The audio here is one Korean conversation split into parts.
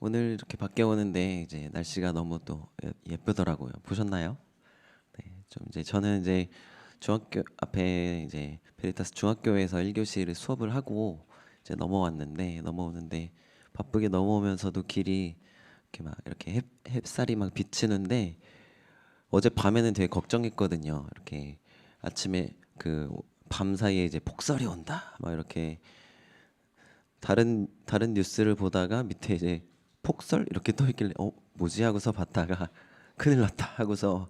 오늘 이렇게 밖에 오는데 이제 날씨가 너무 또 예쁘더라고요. 보셨나요? 네, 좀 이제 저는 이제 중학교 앞에 이제 베리타스 중학교에서 1교시를 수업을 하고 이제 넘어오는데 바쁘게 넘어오면서도 길이 이렇게 막 이렇게 햇살이 막 비치는데 어제 밤에는 되게 걱정했거든요. 이렇게 아침에 그 밤 사이에 이제 폭설이 온다. 막 이렇게 다른 뉴스를 보다가 밑에 이제 폭설 이렇게 떠 있길래 뭐지 하고서 봤다가 큰일 났다 하고서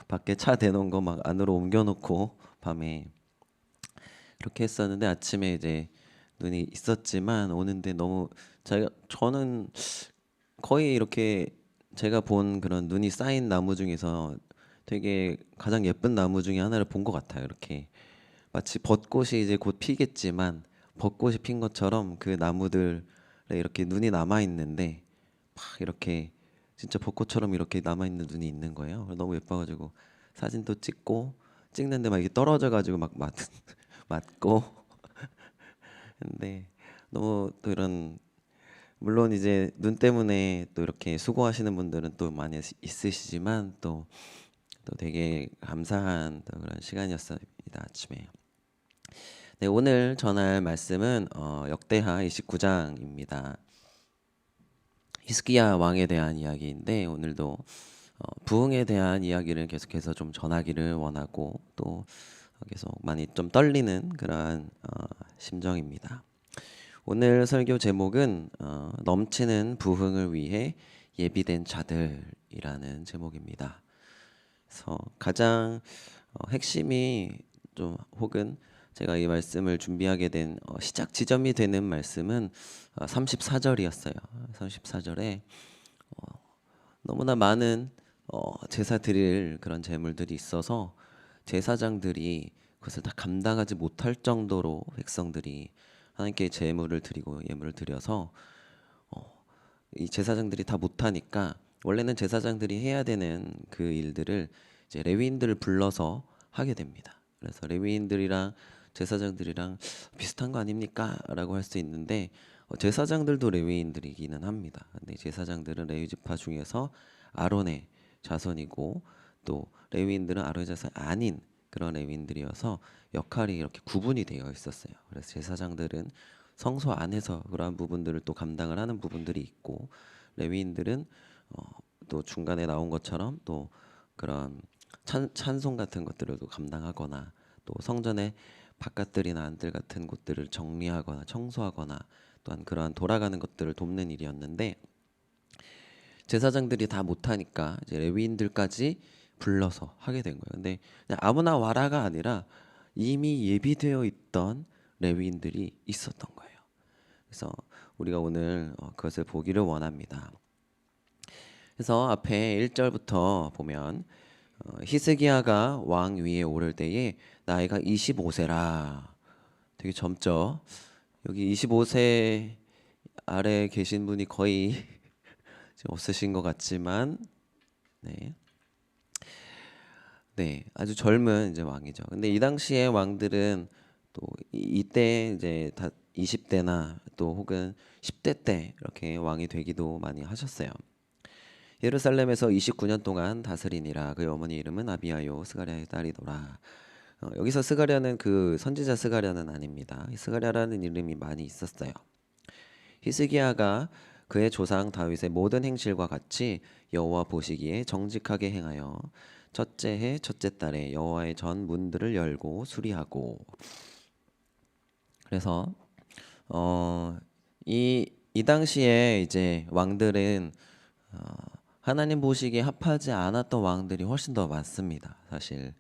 밖에 차 대놓은 거 막 안으로 옮겨놓고 밤에 그렇게 했었는데 아침에 이제 눈이 있었지만 오는데 너무 저는 거의 이렇게 제가 본 그런 눈이 쌓인 나무 중에서 되게 가장 예쁜 나무 중에 하나를 본 것 같아요. 이렇게 마치 벚꽃이 이제 곧 피겠지만 벚꽃이 핀 것처럼 그 나무들에 이렇게 눈이 남아 있는데 막 이렇게 진짜 벚꽃처럼 이렇게 남아 있는 눈이 있는 거예요. 너무 예뻐가지고 사진도 찍고 찍는데 막 이게 떨어져가지고 막 맞고 근데 너무 또 이런 물론 이제 눈 때문에 또 이렇게 수고하시는 분들은 또 많이 있으시지만 또 되게 감사한 또 그런 시간이었습니다 아침에. 네, 오늘 전할 말씀은 역대하 29장입니다. 히스기야 왕에 대한 이야기인데 오늘도 부흥에 대한 이야기를 계속해서 좀 전하기를 원하고 또 계속 많이 좀 떨리는 그러한 심정입니다. 오늘 설교 제목은 넘치는 부흥을 위해 예비된 자들이라는 제목입니다. 그래서 가장 핵심이 좀 혹은 제가 이 말씀을 준비하게 된 시작 지점이 되는 말씀은 34절이었어요. 34절에 너무나 많은 제사 드릴 그런 제물들이 있어서 제사장들이 그것을 다 감당하지 못할 정도로 백성들이 하나님께 제물을 드리고 예물을 드려서 이 제사장들이 다 못하니까 원래는 제사장들이 해야 되는 그 일들을 이제 레위인들을 불러서 하게 됩니다. 그래서 레위인들이랑 제사장들이랑 비슷한 거 아닙니까? 라고 할 수 있는데 제사장들도 레위인들이기는 합니다. 근데 제사장들은 레위 지파 중에서 아론의 자손이고 또 레위인들은 아론의 자손이 아닌 그런 레위인들이어서 역할이 이렇게 구분이 되어 있었어요. 그래서 제사장들은 성소 안에서 그러한 부분들을 또 감당을 하는 부분들이 있고 레위인들은 또 중간에 나온 것처럼 또 그런 찬송 같은 것들을 또 감당하거나 또 성전의 바깥들이나 안들 같은 곳들을 정리하거나 청소하거나 또한 그러한 돌아가는 것들을 돕는 일이었는데 제사장들이 다 못하니까 이제 레위인들까지 불러서 하게 된 거예요. 근데 그냥 아무나 와라가 아니라 이미 예비되어 있던 레위인들이 있었던 거예요. 그래서 우리가 오늘 그것을 보기를 원합니다. 그래서 앞에 1절부터 보면 히스기야가 왕 위에 오를 때에 나이가 25세라. 되게 젊죠. 여기 25세 아래 계신 분이 거의 지금 없으신 것 같지만 네. 네, 아주 젊은 이제 왕이죠. 근데 이 당시의 왕들은 또 이때 이제 다 20대나 또 혹은 10대 때 이렇게 왕이 되기도 많이 하셨어요. 예루살렘에서 29년 동안 다스리니라. 그의 어머니 이름은 아비야요 스가랴의 딸이더라. 여기서 스가랴는 그 선지자 스가랴는 아닙니다. 스가랴라는 이름이 많이 있었어요. 히스기야가 그의 조상 다윗의 모든 행실과 같이 여호와 보시기에 정직하게 행하여 첫째 해 첫째 달에 여호와의 전 문들을 열고 수리하고. 그래서 이 당시에 이제 왕들은 하나님 보시기에 합하지 않았던 왕들이 훨씬 더 많습니다. 사실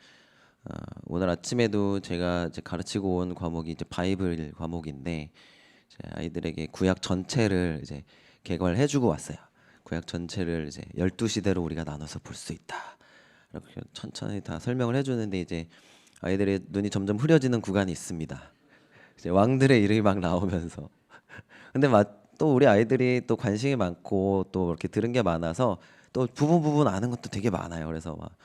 오늘 아침에도 제가 이제 가르치고 온 과목이 이제 바이블 과목인데 제 아이들에게 구약 전체를 이제 개괄해주고 왔어요. 구약 전체를 이제 12시대로 우리가 나눠서 볼 수 있다. 이렇게 천천히 다 설명을 해주는데 이제 아이들의 눈이 점점 흐려지는 구간이 있습니다. 이제 왕들의 이름이 막 나오면서 근데 또 우리 아이들이 또 관심이 많고 또 이렇게 들은 게 많아서 또 부분 아는 것도 되게 많아요. 그래서 막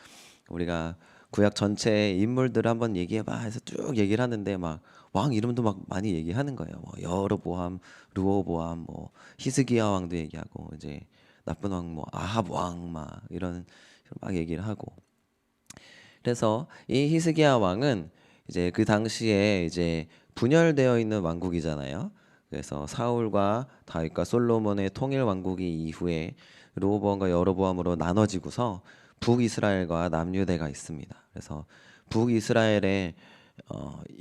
우리가 구약 전체의 인물들을 한번 얘기해봐 해서 쭉 얘기를 하는데 막 왕 이름도 막 많이 얘기하는 거예요. 뭐 여로보암, 르호보암, 뭐 히스기야 왕도 얘기하고 이제 나쁜 왕 뭐 아합 왕 막 이런 막 얘기를 하고. 그래서 이 히스기야 왕은 이제 그 당시에 이제 분열되어 있는 왕국이잖아요. 그래서 사울과 다윗과 솔로몬의 통일 왕국이 이후에 르호보암과 여로보암으로 나눠지고서 북이스라엘과 남유대가 있습니다. 그래서 북이스라엘에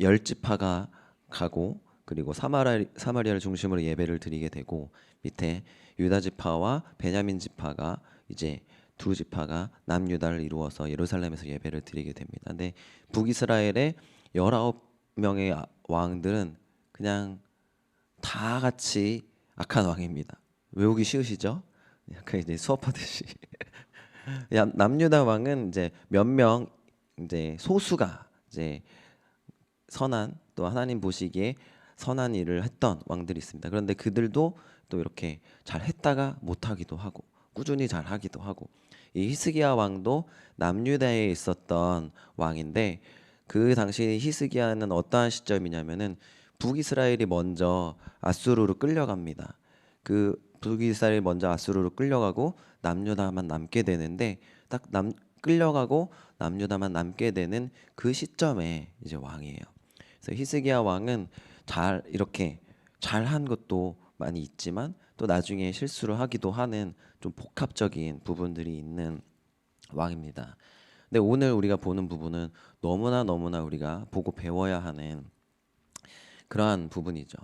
열 지파가 가고 그리고 사마리아를 중심으로 예배를 드리게 되고 밑에 유다 지파와 베냐민 지파가 이제 두 지파가 남유다를 이루어서 예루살렘에서 예배를 드리게 됩니다. 근데 북이스라엘의 19명의 왕들은 그냥 다 같이 악한 왕입니다. 외우기 쉬우시죠? 약간 이제 수업하듯이. 남유다 왕은 이제 몇 명 이제 소수가 이제 선한 또 하나님 보시기에 선한 일을 했던 왕들이 있습니다. 그런데 그들도 또 이렇게 잘 했다가 못하기도 하고 꾸준히 잘 하기도 하고 이 히스기야 왕도 남유다에 있었던 왕인데 그 당시 히스기야는 어떠한 시점이냐면은 북이스라엘이 먼저 아수르로 끌려갑니다. 그 북이스라엘이 먼저 아수르로 끌려가고 남유다만 남게 되는데 딱 끌려가고 남유다만 남게 되는 그 시점에 이제 왕이에요. 그래서 히스기야 왕은 잘 이렇게 잘한 것도 많이 있지만 또 나중에 실수를 하기도 하는 좀 복합적인 부분들이 있는 왕입니다. 근데 오늘 우리가 보는 부분은 너무나 우리가 보고 배워야 하는 그러한 부분이죠.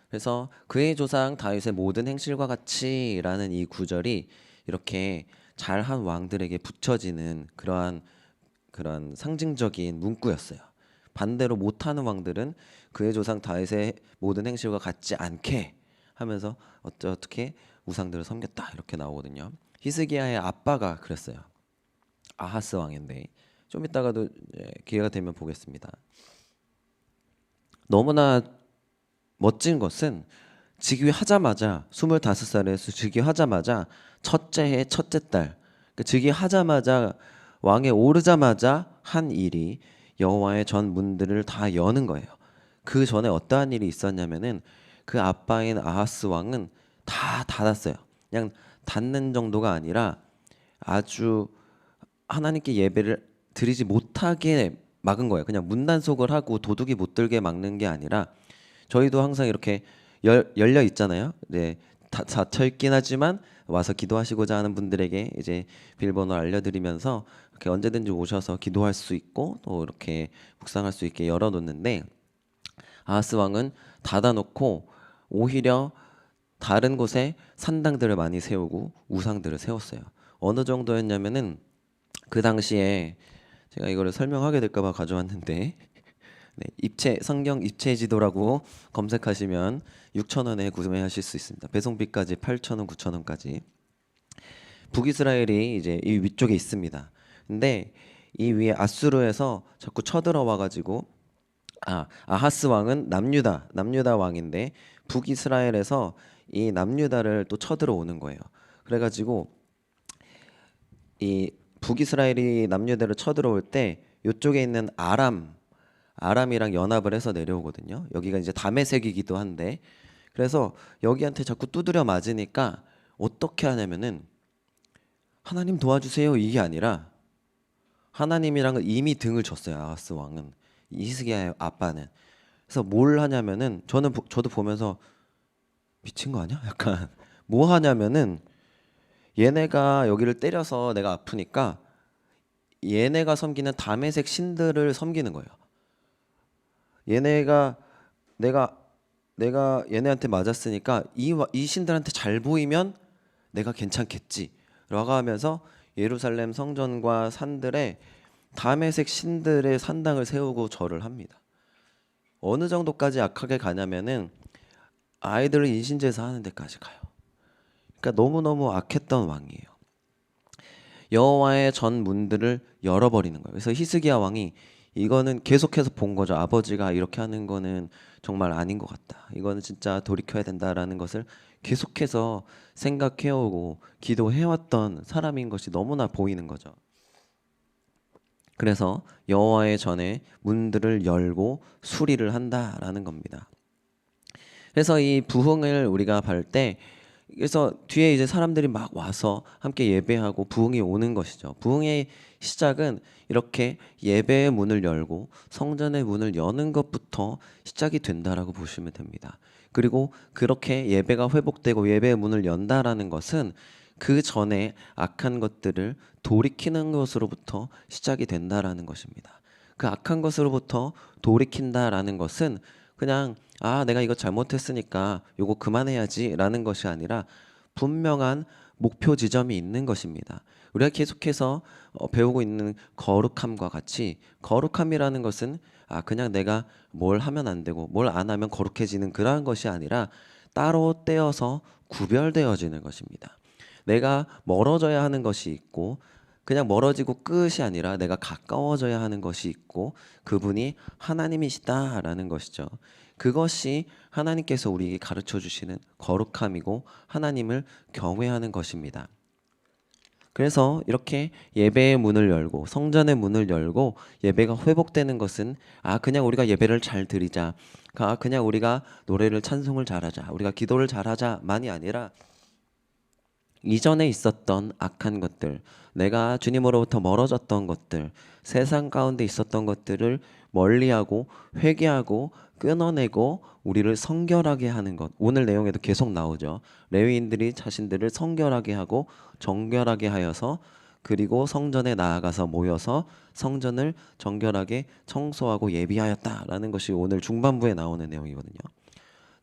그래서 그의 조상 다윗의 모든 행실과 같이라는 이 구절이 이렇게 잘한 왕들에게 붙여지는 그런 상징적인 문구였어요. 반대로 못하는 왕들은 그의 조상 다윗의 모든 행실과 같지 않게 하면서 어떻게 우상들을 섬겼다 이렇게 나오거든요. 히스기야의 아빠가 그랬어요. 아하스 왕인데 좀 이따가도 기회가 되면 보겠습니다. 너무나 멋진 것은 즉위하자마자 25살에 즉위하자마자 첫째 해 첫째 달 즉위하자마자 왕에 오르자마자 한 일이 여호와의 전 문들을 다 여는 거예요. 그 전에 어떠한 일이 있었냐면은 그 아빠인 아하스 왕은 다 닫았어요. 그냥 닫는 정도가 아니라 아주 하나님께 예배를 드리지 못하게 막은 거예요. 그냥 문단속을 하고 도둑이 못 들게 막는 게 아니라 저희도 항상 이렇게 열려 있잖아요. 네, 닫혀 있긴 하지만 와서 기도하시고자 하는 분들에게 이제 비밀번호를 알려드리면서 이렇게 언제든지 오셔서 기도할 수 있고 또 이렇게 묵상할 수 있게 열어놓는데 아하스 왕은 닫아놓고 오히려 다른 곳에 산당들을 많이 세우고 우상들을 세웠어요. 어느 정도였냐면은 그 당시에 제가 이거를 설명하게 될까봐 가져왔는데 네, 성경 입체 지도라고 검색하시면 6,000원에 구매하실 수 있습니다. 배송비까지 8,000원, 9,000원까지. 북이스라엘이 이제 이 위쪽에 있습니다. 근데 이 위에 아수르에서 자꾸 쳐들어와 가지고 아하스 왕은 남유다 왕인데 북이스라엘에서 이 남유다를 또 쳐들어오는 거예요. 그래가지고 이 북이스라엘이 남유다를 쳐들어올 때 이쪽에 있는 아람이랑 연합을 해서 내려오거든요. 여기가 이제 다메섹이기도 한데 그래서 여기한테 자꾸 두드려 맞으니까 어떻게 하냐면은 하나님 도와주세요 이게 아니라 하나님이랑은 이미 등을 졌어요. 아하스 왕은 히스기야의 아빠는. 그래서 뭘 하냐면은 저도 보면서 미친 거 아니야? 약간 뭐 하냐면은 얘네가 여기를 때려서 내가 아프니까 얘네가 섬기는 다메섹 신들을 섬기는 거예요. 얘네가 내가 얘네한테 맞았으니까 이 신들한테 잘 보이면 내가 괜찮겠지라고 하면서 예루살렘 성전과 산들에 다메섹 신들의 산당을 세우고 절을 합니다. 어느 정도까지 악하게 가냐면은 아이들을 인신제사 하는 데까지 가요. 그러니까 너무너무 악했던 왕이에요. 여호와의 전 문들을 열어버리는 거예요. 그래서 히스기야 왕이 이거는 계속해서 본 거죠. 아버지가 이렇게 하는 거는 정말 아닌 것 같다. 이거는 진짜 돌이켜야 된다라는 것을 계속해서 생각해오고 기도해왔던 사람인 것이 너무나 보이는 거죠. 그래서 여호와의 전에 문들을 열고 수리를 한다라는 겁니다. 그래서 이 부흥을 우리가 볼 때, 그래서 뒤에 이제 사람들이 막 와서 함께 예배하고 부흥이 오는 것이죠. 부흥의 시작은 이렇게 예배의 문을 열고 성전의 문을 여는 것부터 시작이 된다라고 보시면 됩니다. 그리고 그렇게 예배가 회복되고 예배의 문을 연다라는 것은 그 전에 악한 것들을 돌이키는 것으로부터 시작이 된다라는 것입니다. 그 악한 것으로부터 돌이킨다라는 것은 그냥 내가 이거 잘못했으니까 요거 그만해야지라는 것이 아니라 분명한 목표 지점이 있는 것입니다. 우리가 계속해서 배우고 있는 거룩함과 같이, 거룩함이라는 것은 그냥 내가 뭘 하면 안 되고 뭘 안 하면 거룩해지는 그러한 것이 아니라 따로 떼어서 구별되어지는 것입니다. 내가 멀어져야 하는 것이 있고 그냥 멀어지고 끝이 아니라 내가 가까워져야 하는 것이 있고 그분이 하나님이시다라는 것이죠. 그것이 하나님께서 우리에게 가르쳐 주시는 거룩함이고 하나님을 경외하는 것입니다. 그래서 이렇게 예배의 문을 열고 성전의 문을 열고 예배가 회복되는 것은 그냥 우리가 예배를 잘 드리자, 그냥 우리가 노래를 찬송을 잘하자, 우리가 기도를 잘하자만이 아니라 이전에 있었던 악한 것들, 내가 주님으로부터 멀어졌던 것들, 세상 가운데 있었던 것들을 멀리하고 회개하고 끊어내고 우리를 성결하게 하는 것. 오늘 내용에도 계속 나오죠. 레위인들이 자신들을 성결하게 하고 정결하게 하여서 그리고 성전에 나아가서 모여서 성전을 정결하게 청소하고 예비하였다라는 것이 오늘 중반부에 나오는 내용이거든요.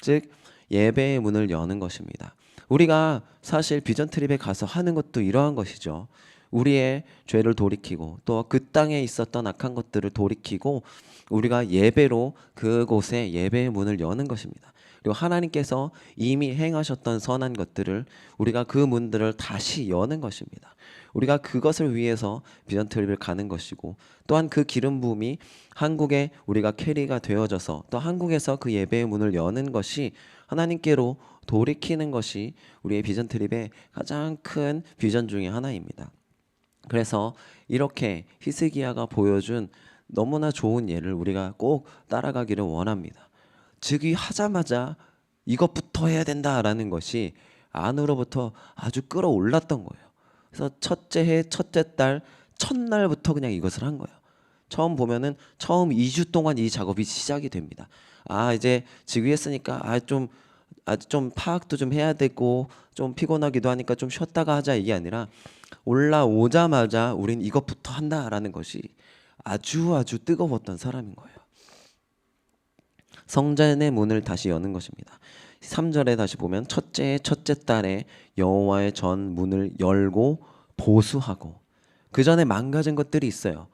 즉 예배의 문을 여는 것입니다. 우리가 사실 비전 트립에 가서 하는 것도 이러한 것이죠. 우리의 죄를 돌이키고 또 그 땅에 있었던 악한 것들을 돌이키고 우리가 예배로 그곳에 예배의 문을 여는 것입니다. 그리고 하나님께서 이미 행하셨던 선한 것들을 우리가 그 문들을 다시 여는 것입니다. 우리가 그것을 위해서 비전 트립을 가는 것이고 또한 그 기름 부음이 한국에 우리가 캐리가 되어져서 또 한국에서 그 예배의 문을 여는 것이 하나님께로 돌이키는 것이 우리의 비전 트립의 가장 큰 비전 중에 하나입니다. 그래서 이렇게 히스기야가 보여준 너무나 좋은 예를 우리가 꼭 따라가기를 원합니다. 즉위하자마자 이것부터 해야 된다라는 것이 안으로부터 아주 끌어올랐던 거예요. 그래서 첫째 해, 첫째 달, 첫날부터 그냥 이것을 한 거예요. 처음 보면은 처음 2주 동안 이 작업이 시작이 됩니다. 이제 즉위했으니까 좀 파악도 좀 해야 되고 좀 피곤하기도 하니까 좀 쉬었다가 하자 이게 아니라 올라오자마자 우린 이것부터 한다라는 것이 아주 뜨거웠던 사람인 거예요. 성전의 문을 다시 여는 것입니다. 3절에 다시 보면 첫째 달에 여호와의 전 문을 열고 보수하고, 그 전에 망가진 것들이 있어요.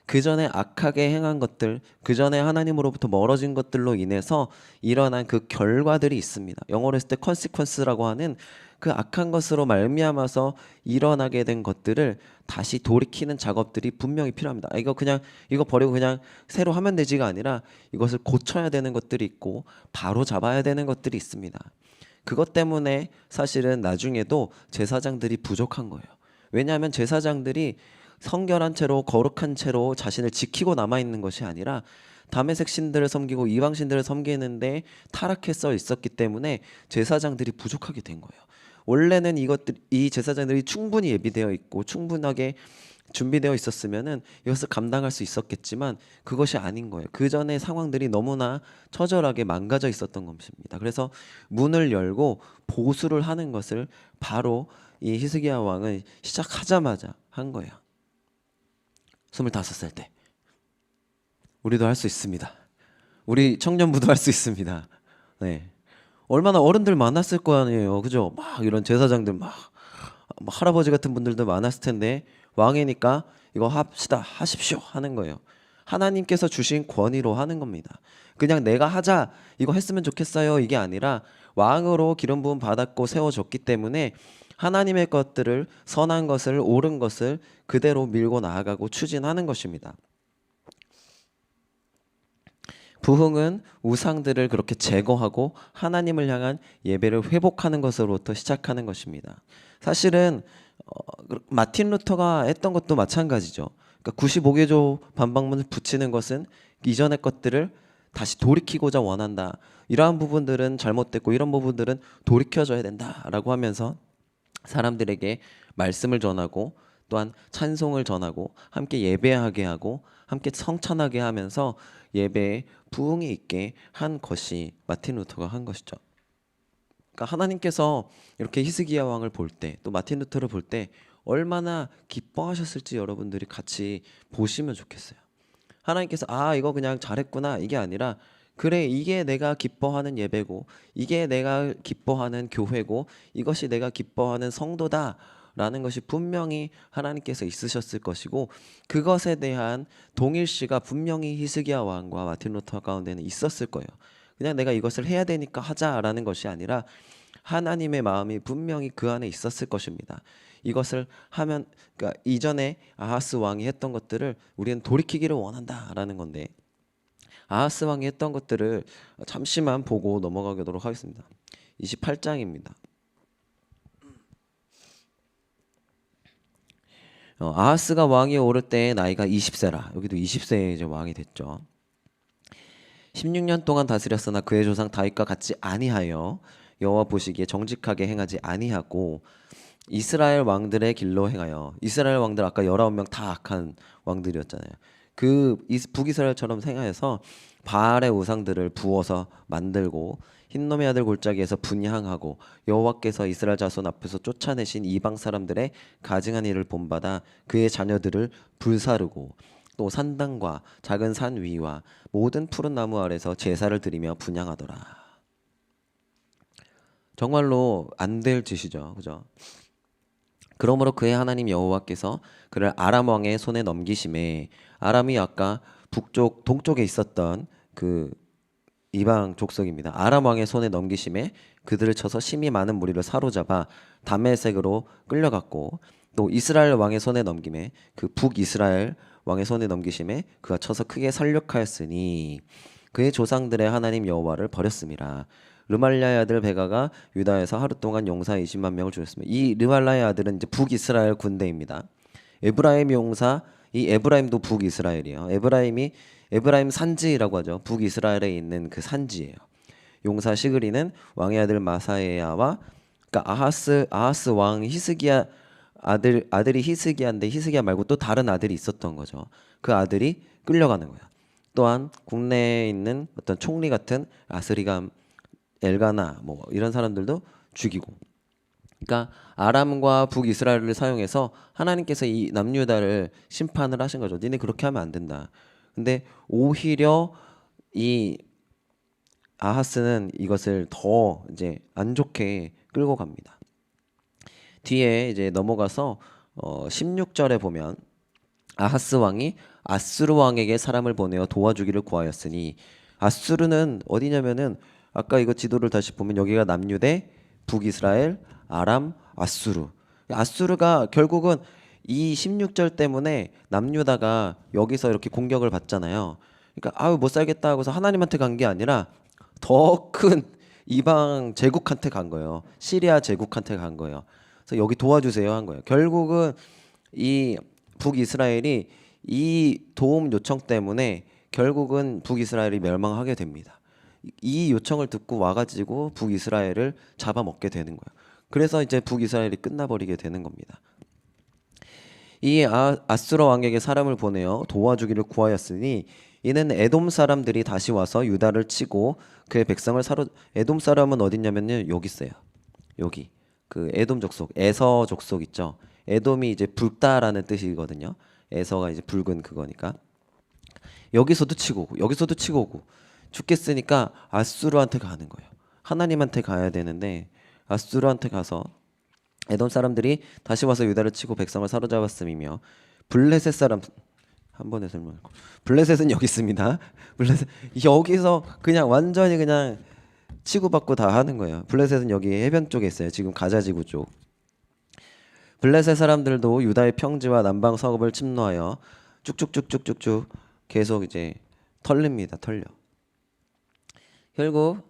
그 전에 악하게 행한 것들, 그 전에 하나님으로부터 멀어진 것들로 인해서 일어난 그 결과들이 있습니다. 영어로 했을 때 consequence라고 하는 그 악한 것으로 말미암아서 일어나게 된 것들을 다시 돌이키는 작업들이 분명히 필요합니다. 이거 버리고 그냥 새로 하면 되지가 아니라 이것을 고쳐야 되는 것들이 있고 바로 잡아야 되는 것들이 있습니다. 그것 때문에 사실은 나중에도 제사장들이 부족한 거예요. 왜냐하면 제사장들이 성결한 채로 거룩한 채로 자신을 지키고 남아있는 것이 아니라 다메섹 신들을 섬기고 이방 신들을 섬기는데 타락해서 있었기 때문에 제사장들이 부족하게 된 거예요. 원래는 이 제사장들이 충분히 예비되어 있고 충분하게 준비되어 있었으면은 이것을 감당할 수 있었겠지만 그것이 아닌 거예요. 그 전의 상황들이 너무나 처절하게 망가져 있었던 것입니다. 그래서 문을 열고 보수를 하는 것을 바로 이 히스기야 왕은 시작하자마자 한 거예요. 25살 때. 우리도 할 수 있습니다. 우리 청년부도 할 수 있습니다. 네. 얼마나 어른들 많았을 거 아니에요. 그죠? 막 이런 제사장들 막 할아버지 같은 분들도 많았을 텐데 왕이니까 이거 합시다. 하십시오. 하는 거예요. 하나님께서 주신 권위로 하는 겁니다. 그냥 내가 하자. 이거 했으면 좋겠어요. 이게 아니라 왕으로 기름 부음 받았고 세워졌기 때문에 하나님의 것들을, 선한 것을, 옳은 것을 그대로 밀고 나아가고 추진하는 것입니다. 부흥은 우상들을 그렇게 제거하고 하나님을 향한 예배를 회복하는 것으로부터 시작하는 것입니다. 사실은 마틴 루터가 했던 것도 마찬가지죠. 그러니까 95개조 반박문을 붙이는 것은 이전의 것들을 다시 돌이키고자 원한다. 이러한 부분들은 잘못됐고 이런 부분들은 돌이켜줘야 된다라고 하면서 사람들에게 말씀을 전하고 또한 찬송을 전하고 함께 예배하게 하고 함께 성찬하게 하면서 예배에 부흥이 있게 한 것이 마틴 루터가 한 것이죠. 그러니까 하나님께서 이렇게 히스기야 왕을 볼 때 또 마틴 루터를 볼 때 얼마나 기뻐하셨을지 여러분들이 같이 보시면 좋겠어요. 하나님께서 아 이거 그냥 잘했구나 이게 아니라 그래 이게 내가 기뻐하는 예배고 이게 내가 기뻐하는 교회고 이것이 내가 기뻐하는 성도다라는 것이 분명히 하나님께서 있으셨을 것이고 그것에 대한 동일시가 분명히 히스기야 왕과 마틴 루터 가운데는 있었을 거예요. 그냥 내가 이것을 해야 되니까 하자라는 것이 아니라 하나님의 마음이 분명히 그 안에 있었을 것입니다. 이것을 하면 그러니까 이전에 아하스 왕이 했던 것들을 우리는 돌이키기를 원한다라는 건데 아하스 왕이 했던 것들을 잠시만 보고 넘어가도록 하겠습니다. 28장입니다. 아하스가 왕이 오를 때 나이가 20세라. 여기도 20세에 이제 왕이 됐죠. 16년 동안 다스렸으나 그의 조상 다윗과 같이 아니하여 여호와 보시기에 정직하게 행하지 아니하고 이스라엘 왕들의 길로 행하여 이스라엘 왕들 아까 19명 다 악한 왕들이었잖아요. 그 북이스라엘처럼 행하여서 바알의 우상들을 부어서 만들고 흰놈의 아들 골짜기에서 분향하고 여호와께서 이스라엘 자손 앞에서 쫓아내신 이방 사람들의 가증한 일을 본받아 그의 자녀들을 불사르고 또 산당과 작은 산 위와 모든 푸른 나무 아래서 제사를 드리며 분향하더라. 정말로 안 될 짓이죠. 그죠? 그러므로 그의 하나님 여호와께서 그를 아람 왕의 손에 넘기심에 아람이 아까 북쪽 동쪽에 있었던 그 이방 족속입니다. 아람 왕의 손에 넘기심에 그들을 쳐서 심히 많은 무리를 사로잡아 다메섹으로 끌려갔고 또 이스라엘 왕의 손에 넘김에 그 북이스라엘 왕의 손에 넘기심에 그가 쳐서 크게 살육하였으니 그의 조상들의 하나님 여호와를 버렸음이라. 르말랴의 아들 베가가 유다에서 하루 동안 용사 20만 명을 죽였습니다. 이 르말랴의 아들은 이제 북이스라엘 군대입니다. 에브라임 용사 이 에브라임도 북이스라엘이에요. 에브라임 산지라고 하죠. 북이스라엘에 있는 그 산지예요. 용사 시그리는 왕의 아들 마사야와 그러니까 아하스 왕 히스기야 아들이 히스기야인데 히스기야 말고 또 다른 아들이 있었던 거죠. 그 아들이 끌려가는 거야. 또한 국내에 있는 어떤 총리 같은 아스리감 엘가나 뭐 이런 사람들도 죽이고. 그러니까 아람과 북이스라엘을 사용해서 하나님께서 이 남유다를 심판을 하신 거죠. 니네 그렇게 하면 안 된다. 근데 오히려 이 아하스는 이것을 더 이제 안 좋게 끌고 갑니다. 뒤에 이제 넘어가서 16절에 보면 아하스 왕이 아수르 왕에게 사람을 보내어 도와주기를 구하였으니 아수르는 어디냐면은 아까 이거 지도를 다시 보면 여기가 남유대, 북이스라엘, 아람, 아수르. 아수르가 결국은 이 16절 때문에 남유다가 여기서 이렇게 공격을 받잖아요. 그러니까 아유 못 살겠다 하고서 하나님한테 간 게 아니라 더 큰 이방 제국한테 간 거예요. 시리아 제국한테 간 거예요. 그래서 여기 도와주세요 한 거예요. 결국은 이 북이스라엘이 이 도움 요청 때문에 결국은 북이스라엘이 멸망하게 됩니다. 이 요청을 듣고 와가지고 북이스라엘을 잡아먹게 되는 거예요. 그래서 이제 북이스라엘이 끝나버리게 되는 겁니다. 이 아수르 왕에게 사람을 보내어 도와주기를 구하였으니 이는 에돔 사람들이 다시 와서 유다를 치고 그의 백성을 에돔 사람은 어딨냐면요 여기 있어요. 여기 그 에돔 족속 에서 족속 있죠. 에돔이 이제 붉다라는 뜻이거든요. 에서가 이제 붉은 그거니까 여기서도 치고 오고 여기서도 치고 오고 죽겠으니까 아수르한테 가는 거예요. 하나님한테 가야 되는데 아수르한테 가서 에돔 사람들이 다시 와서 유다를 치고 백성을 사로잡았음이며 블레셋 사람 한 번에 설명하고 블레셋은 여기 있습니다. 블레셋 여기서 그냥 완전히 그냥 치고받고 다 하는 거예요. 블레셋은 여기 해변 쪽에 있어요. 지금 가자지구 쪽. 블레셋 사람들도 유다의 평지와 남방 서읍을 침노하여 쭉쭉쭉쭉쭉쭉 계속 이제 털립니다. 털려. 결국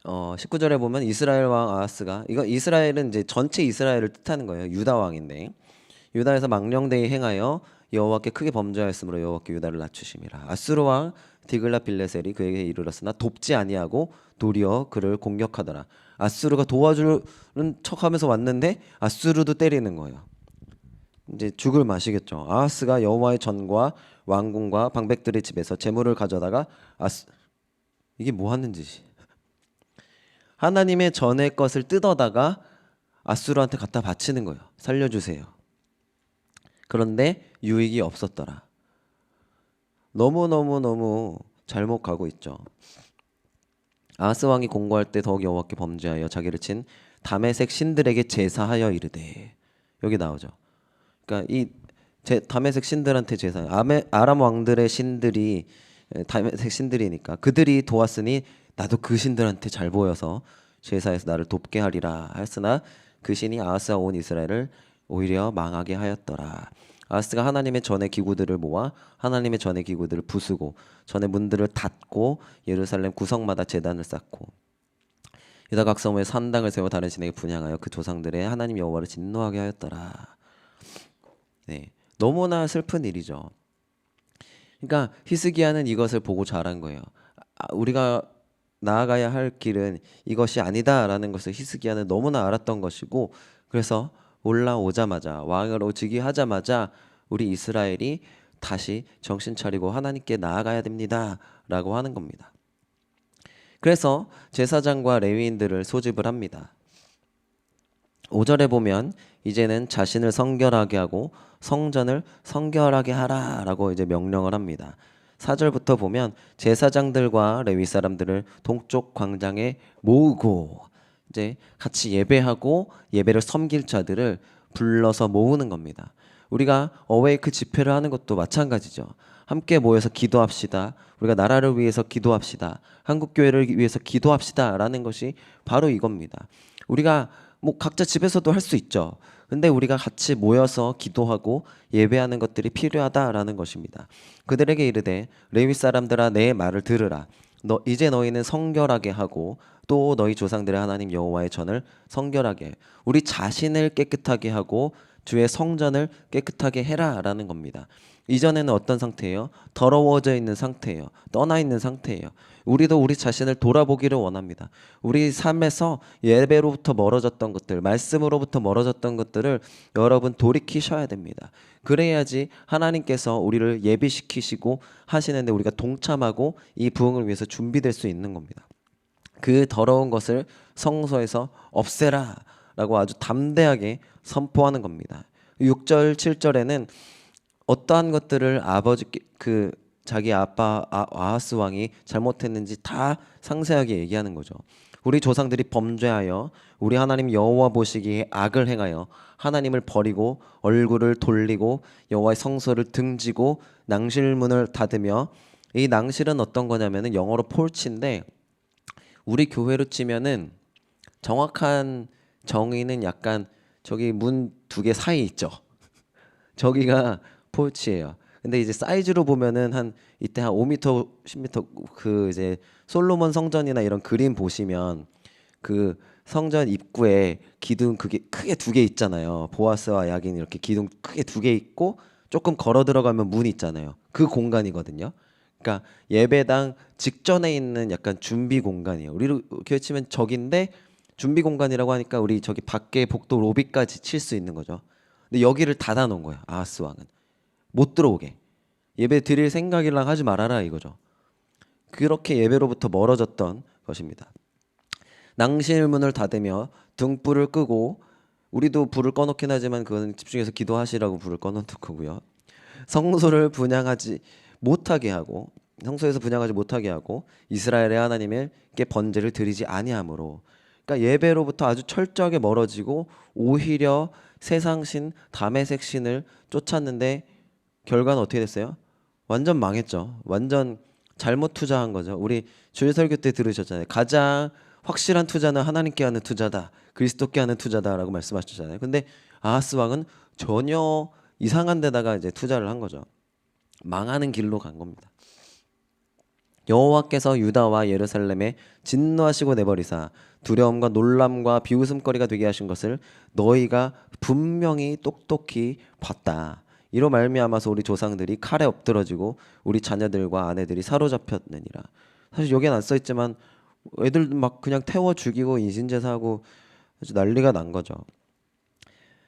19절에 보면 이스라엘 왕 아하스가 이거 이스라엘은 이제 전체 이스라엘을 뜻하는 거예요. 유다 왕인데 유다에서 망령되이 행하여 여호와께 크게 범죄하였으므로 여호와께 유다를 낮추심이라. 아수르 왕 디글랏빌레셀이 그에게 이르렀으나 돕지 아니하고 도리어 그를 공격하더라. 아수르가 도와주는 척하면서 왔는데 아수르도 때리는 거예요. 이제 죽을 맛이겠죠. 아하스가 여호와의 전과 왕궁과 방백들의 집에서 재물을 가져다가 이게 뭐 하는 짓이? 하나님의 전의 것을 뜯어다가 아수르한테 갖다 바치는 거예요. 살려주세요. 그런데 유익이 없었더라. 너무 잘못 가고 있죠. 아하스 왕이 공고할 때 더욱 여호와께 범죄하여 자기를 친 다메섹 신들에게 제사하여 이르되, 여기 나오죠. 그러니까 이 다메섹 신들한테 제사, 아람 왕들의 신들이 다메섹 신들이니까 그들이 도왔으니 나도 그 신들한테 잘 보여서 제사에서 나를 돕게 하리라 하였으나 그 신이 아하스와 온 이스라엘을 오히려 망하게 하였더라. 아하스가 하나님의 전의 기구들을 모아 하나님의 전의 기구들을 부수고 전의 문들을 닫고 예루살렘 구석마다 제단을 쌓고 유다 각 성읍에 산당을 세워 다른 신에게 분향하여 그 조상들의 하나님 여호와를 진노하게 하였더라. 네, 너무나 슬픈 일이죠. 그러니까 히스기야는 이것을 보고 자란 거예요. 우리가 나아가야 할 길은 이것이 아니다라는 것을 히스기야는 너무나 알았던 것이고, 그래서 올라오자마자 왕으로 즉위하자마자 우리 이스라엘이 다시 정신 차리고 하나님께 나아가야 됩니다라고 하는 겁니다. 그래서 제사장과 레위인들을 소집을 합니다. 5절에 보면 이제는 자신을 성결하게 하고 성전을 성결하게 하라라고 이제 명령을 합니다. 4절부터 보면 제사장들과 레위 사람들을 동쪽 광장에 모으고 이제 같이 예배하고 예배를 섬길 자들을 불러서 모으는 겁니다. 우리가 어웨이크 집회를 하는 것도 마찬가지죠. 함께 모여서 기도합시다. 우리가 나라를 위해서 기도합시다. 한국 교회를 위해서 기도합시다라는 것이 바로 이겁니다. 우리가 뭐 각자 집에서도 할 수 있죠. 근데 우리가 같이 모여서 기도하고 예배하는 것들이 필요하다라는 것입니다. 그들에게 이르되 레위 사람들아 내 말을 들으라. 이제 너희는 성결하게 하고 또 너희 조상들의 하나님 여호와의 전을 성결하게 해. 우리 자신을 깨끗하게 하고 주의 성전을 깨끗하게 해라라는 겁니다. 이전에는 어떤 상태예요? 더러워져 있는 상태예요. 떠나 있는 상태예요. 우리도 우리 자신을 돌아보기를 원합니다. 우리 삶에서 예배로부터 멀어졌던 것들, 말씀으로부터 멀어졌던 것들을 여러분 돌이키셔야 됩니다. 그래야지 하나님께서 우리를 예비시키시고 하시는데 우리가 동참하고 이 부흥을 위해서 준비될 수 있는 겁니다. 그 더러운 것을 성소에서 없애라 라고 아주 담대하게 선포하는 겁니다. 6절 7절에는 어떠한 것들을 자기 아빠 아하스 왕이 잘못했는지 다 상세하게 얘기하는 거죠. 우리 조상들이 범죄하여 우리 하나님 여호와 보시기에 악을 행하여 하나님을 버리고 얼굴을 돌리고 여호와의 성소를 등지고 낭실문을 닫으며, 이 낭실은 어떤 거냐면은 영어로 폴치인데 우리 교회로 치면은 정확한 정의는 약간 저기 문 두 개 사이 있죠. 저기가 폴치예요. 근데 이제 사이즈로 보면은 이때 한 5m, 10m 그 이제 솔로몬 성전이나 이런 그림 보시면 그 성전 입구에 기둥 그게 크게 두 개 있잖아요. 보아스와 야긴 이렇게 기둥 크게 두 개 있고 조금 걸어 들어가면 문이 있잖아요. 그 공간이거든요. 그러니까 예배당 직전에 있는 약간 준비 공간이에요. 우리로 교회 치면 저긴데 준비 공간이라고 하니까 우리 저기 밖에 복도 로비까지 칠 수 있는 거죠. 근데 여기를 닫아 놓은 거예요. 아하스 왕은 못 들어오게, 예배 드릴 생각이랑 하지 말아라 이거죠. 그렇게 예배로부터 멀어졌던 것입니다. 낭실문을 닫으며 등불을 끄고, 우리도 불을 꺼놓긴 하지만 그거는 집중해서 기도하시라고 불을 꺼놓는 거고요. 성소를 분향하지 못하게 하고, 성소에서 분향하지 못하게 하고 이스라엘의 하나님께 번제를 드리지 아니하므로, 그러니까 예배로부터 아주 철저하게 멀어지고 오히려 세상신 다메섹 신을 쫓았는데 결과는 어떻게 됐어요? 완전 망했죠. 완전 잘못 투자한 거죠. 우리 주일 설교 때 들으셨잖아요. 가장 확실한 투자는 하나님께 하는 투자다, 그리스도께 하는 투자다라고 말씀하셨잖아요. 근데 아하스 왕은 전혀 이상한 데다가 이제 투자를 한 거죠. 망하는 길로 간 겁니다. 여호와께서 유다와 예루살렘에 진노하시고 내버리사 두려움과 놀람과 비웃음거리가 되게 하신 것을 너희가 분명히 똑똑히 봤다. 이로 말미암아서 우리 조상들이 칼에 엎드러지고 우리 자녀들과 아내들이 사로잡혔느니라. 사실 여기엔 안 써있지만 애들 막 그냥 태워 죽이고 인신제사하고 아주 난리가 난 거죠.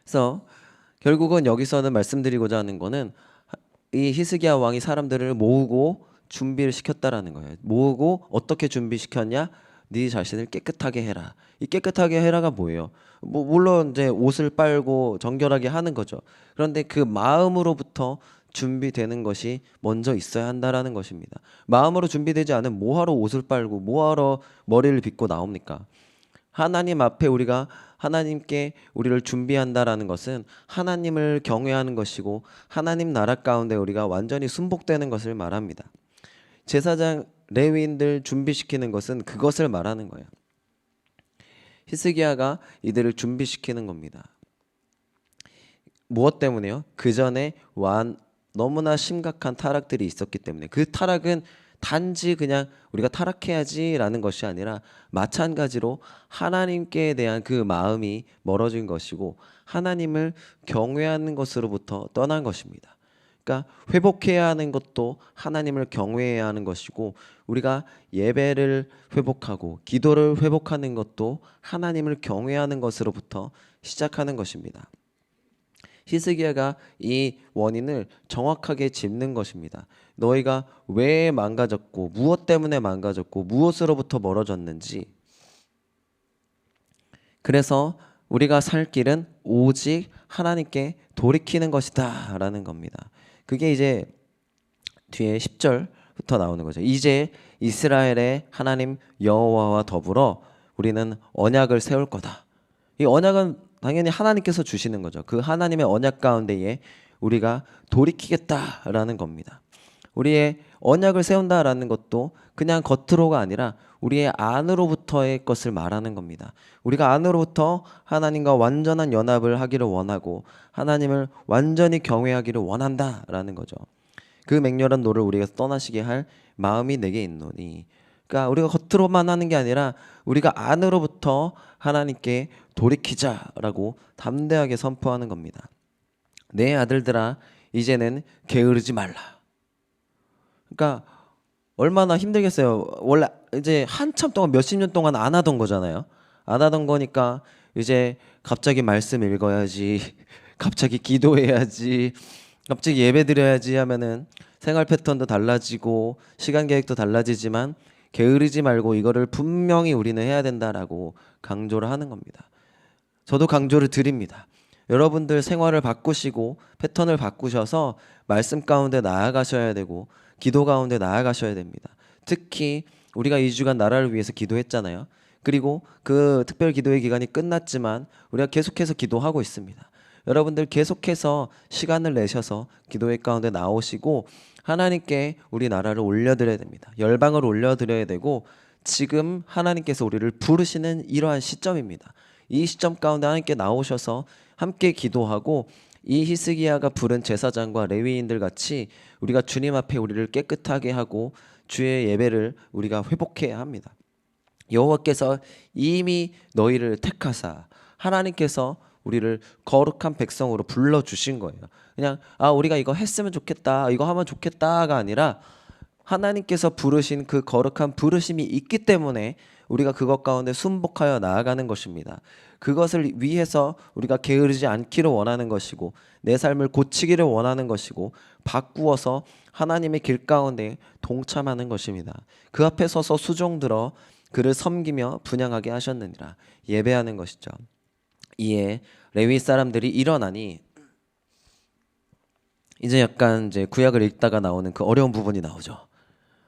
그래서 결국은 여기서는 말씀드리고자 하는 거는 이 히스기야 왕이 사람들을 모으고 준비를 시켰다라는 거예요. 모으고 어떻게 준비시켰냐? 네 자신을 깨끗하게 해라. 이 깨끗하게 해라가 뭐예요? 뭐 물론 이제 옷을 빨고 정결하게 하는 거죠. 그런데 그 마음으로부터 준비되는 것이 먼저 있어야 한다라는 것입니다. 마음으로 준비되지 않으면 뭐하러 옷을 빨고 뭐하러 머리를 빗고 나옵니까? 하나님 앞에 우리가 하나님께 우리를 준비한다라는 것은 하나님을 경외하는 것이고 하나님 나라 가운데 우리가 완전히 순복되는 것을 말합니다. 제사장 레위인들 준비시키는 것은 그것을 말하는 거예요. 히스기야가 이들을 준비시키는 겁니다. 무엇 때문에요? 그 전에 너무나 심각한 타락들이 있었기 때문에. 그 타락은 단지 그냥 우리가 타락해야지라는 것이 아니라 마찬가지로 하나님께 대한 그 마음이 멀어진 것이고 하나님을 경외하는 것으로부터 떠난 것입니다. 그러니까 회복해야 하는 것도 하나님을 경외해야 하는 것이고 우리가 예배를 회복하고 기도를 회복하는 것도 하나님을 경외하는 것으로부터 시작하는 것입니다. 히스기야가 이 원인을 정확하게 짚는 것입니다. 너희가 왜 망가졌고 무엇 때문에 망가졌고 무엇으로부터 멀어졌는지. 그래서 우리가 살 길은 오직 하나님께 돌이키는 것이다 라는 겁니다. 그게 이제 뒤에 10절부터 나오는 거죠. 이제 이스라엘의 하나님 여호와와 더불어 우리는 언약을 세울 거다. 이 언약은 당연히 하나님께서 주시는 거죠. 그 하나님의 언약 가운데에 우리가 돌이키겠다라는 겁니다. 우리의 언약을 세운다라는 것도 그냥 겉으로가 아니라 우리의 안으로부터의 것을 말하는 겁니다. 우리가 안으로부터 하나님과 완전한 연합을 하기를 원하고 하나님을 완전히 경외하기를 원한다라는 거죠. 그 맹렬한 노를 우리가 떠나시게 할 마음이 내게 있노니. 그러니까 우리가 겉으로만 하는 게 아니라 우리가 안으로부터 하나님께 돌이키자라고 담대하게 선포하는 겁니다. 내 아들들아 이제는 게으르지 말라. 그러니까 얼마나 힘들겠어요. 원래 이제 한참 동안 몇십 년 동안 안 하던 거잖아요. 안 하던 거니까 이제 갑자기 말씀 읽어야지, 갑자기 기도해야지, 갑자기 예배 드려야지 하면은 생활 패턴도 달라지고 시간 계획도 달라지지만 게으르지 말고 이거를 분명히 우리는 해야 된다라고 강조를 하는 겁니다. 저도 강조를 드립니다. 여러분들 생활을 바꾸시고 패턴을 바꾸셔서 말씀 가운데 나아가셔야 되고 기도 가운데 나아가셔야 됩니다. 특히 우리가 2주간 나라를 위해서 기도했잖아요. 그리고 그 특별 기도의 기간이 끝났지만 우리가 계속해서 기도하고 있습니다. 여러분들 계속해서 시간을 내셔서 기도회 가운데 나오시고 하나님께 우리 나라를 올려드려야 됩니다. 열방을 올려드려야 되고 지금 하나님께서 우리를 부르시는 이러한 시점입니다. 이 시점 가운데 하나님께 나오셔서 함께 기도하고 이 히스기야가 부른 제사장과 레위인들 같이 우리가 주님 앞에 우리를 깨끗하게 하고 주의 예배를 우리가 회복해야 합니다. 여호와께서 이미 너희를 택하사 하나님께서 우리를 거룩한 백성으로 불러주신 거예요. 그냥 우리가 이거 했으면 좋겠다, 이거 하면 좋겠다가 아니라 하나님께서 부르신 그 거룩한 부르심이 있기 때문에 우리가 그것 가운데 순복하여 나아가는 것입니다. 그것을 위해서 우리가 게으르지 않기를 원하는 것이고 내 삶을 고치기를 원하는 것이고 바꾸어서 하나님의 길 가운데 동참하는 것입니다. 그 앞에 서서 수종들어 그를 섬기며 분향하게 하셨느니라. 예배하는 것이죠. 이에 레위 사람들이 일어나니 이제 약간 이제 구약을 읽다가 나오는 그 어려운 부분이 나오죠.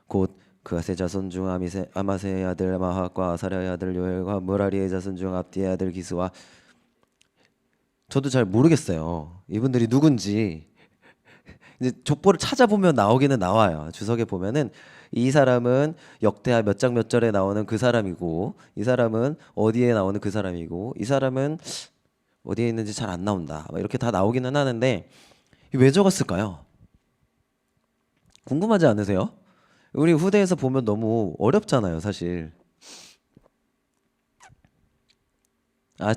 곧 그아세 자손 중 아마세의 아들 마학과 아사랴의 아들 요엘과 무라리의 자손 중 압디의 아들 기스와 저도 잘 모르겠어요. 이분들이 누군지. 이제 족보를 찾아보면 나오기는 나와요. 주석에 보면은 이 사람은 역대하 몇 장 몇 절에 나오는 그 사람이고 이 사람은 어디에 나오는 그 사람이고 이 사람은 어디에 있는지 잘 안 나온다. 이렇게 다 나오기는 하는데 왜 적었을까요? 궁금하지 않으세요? 우리 후대에서 보면 너무 어렵잖아요, 사실.